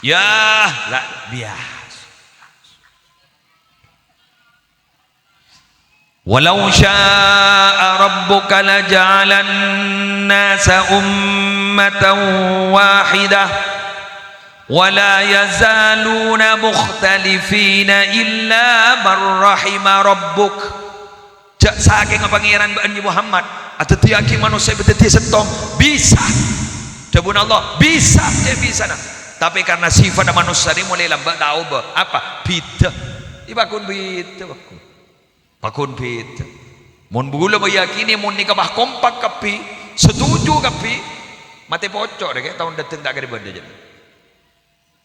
ya lah biasa walau syaa rabbuka laja'alan nasa ummatan wahidah wala yazaluna mukhtalifina illa man rahima rabbuk jak saking pangeran Nabi Muhammad atau tiaki manusia beteti sentong bisa debun Allah bisa dia bisa nah tapi karena sifat manusia ini mulai lambat tahu apa bidah ibakun bidah bakun beda Mun bula bayakini mun nikah bah kompak kapi, setuju kapi, mati pocok deh tahun datang tak ada benda jadi.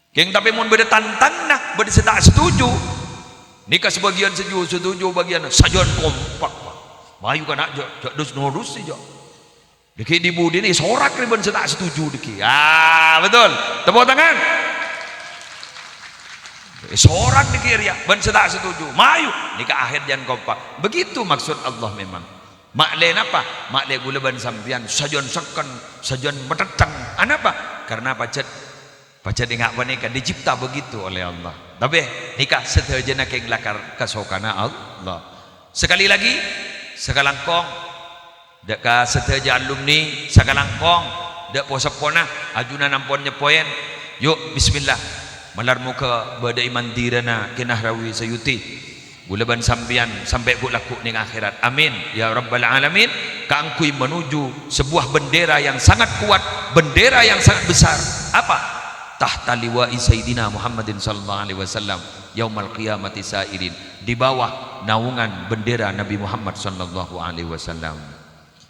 Keng tapi mun beda tantang nak, beda setak setuju. Nikah sebagian setuju, bagian sajon kompak. Mayu kan nak jok dus norus sih jok. Deki di budi ni sorak riban setak setuju deki. Ah betul. Tepuk tangan. Sorak deki ria ban setak setuju. Mayu nikah akhir jangan kompak. Begitu maksud Allah memang. Maklen apa? Makle gula ban sampian sajon sekan, sajon metetang. Anapa? Karena pacet ingat nikah dicipta begitu oleh Allah. Tapi nikah setajana keng lakar kasokana Allah. Sekali lagi sekalangkong deka seteja alumni sekalangkong dek posapona ajuna nampon nyepoyen yuk bismillah malar muka badai mandirana kinah rawi sayuti gulaban sampian sampai ku laku ning akhirat amin ya rabbal alamin kaangkui menuju sebuah bendera yang sangat kuat, bendera yang sangat besar. Apa? Tahta liwa'i sayyidina Muhammadin sallallahu alaihi wasallam yaumal qiyamati sa'irin, di bawah naungan bendera Nabi Muhammad sallallahu alaihi wasallam.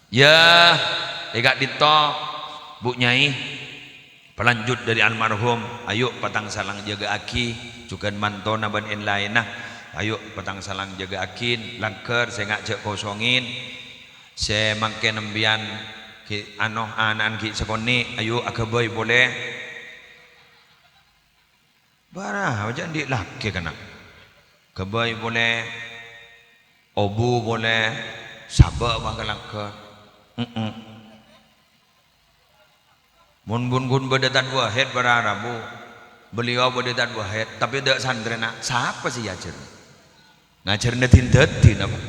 Ya, tegak dito Bu Nyai pelanjut dari almarhum, ayo patang salang jaga aki, juga mantona ban en lain nah. Ayo patang salang jaga akin, langker saya ngak cek kosongin. Saya mangke nembian ki anoh anan ki sekoni, ayo akaboy boleh. Barah macam dik laki kena. Kebai boleh, obu boleh, sabak makan langka. Mun berdetan wahid berarabu, beliau berdetan wahid, tapi dak sandrena. Siapa sih ajar? Ngajar netin apa?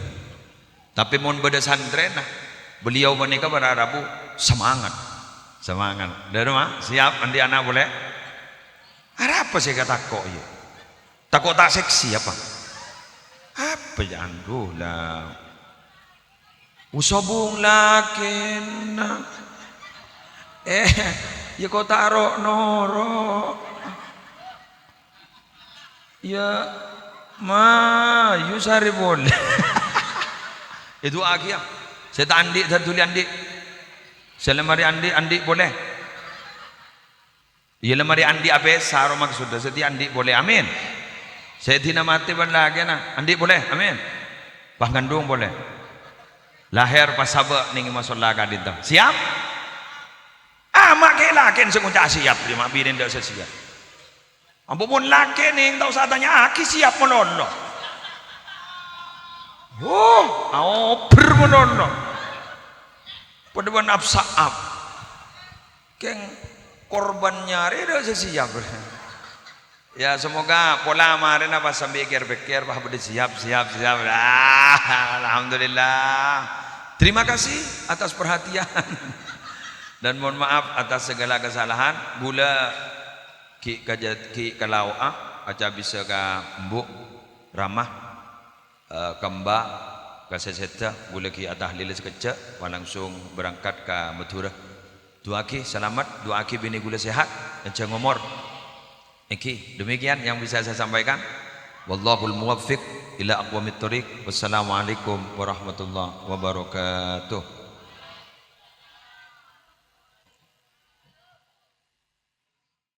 Tapi mun berdetan sandrena, beliau menikah berarabu semangat. Dari rumah siap andi anak boleh. Ada apa sih kata kok ya? Takut tak seksi apa? Apa jangan lah. Usobung lakin. Ya kau taruh noro. Ya yusari boleh. Itu akhir. Saya tak andi, saya tulis andi. Saya lemari andi boleh. Ya lemari andi apa saro maksudnya seti andi boleh amin. Saya tidak mati ban lagi na andi boleh amin. Bah gandung boleh. Lahir pas sabak ning masuk laga dinta. Siap? Mak ke lakin sengucak siap lima binin dak siap. Ampun lakin ning tau satanya aki siap menono. Bermenono. Pada nafsaap. Keng korban nyari dah siap. Ya semoga pola kemarin apa sambil pikir bah siap. Alhamdulillah. Terima kasih atas perhatian dan mohon maaf atas segala kesalahan. Gula ki kalau aca bisa ka mbuk ramah kembak ka seseta gula ki atah lila sekejap langsung berangkat ke Madura. Doaki selamat, doaki bini gula sehat dan jangan ngomor. Iki demikian yang bisa saya sampaikan. Wallahul muwaffiq ila aqwamit thoriq. Wassalamualaikum warahmatullahi wabarakatuh.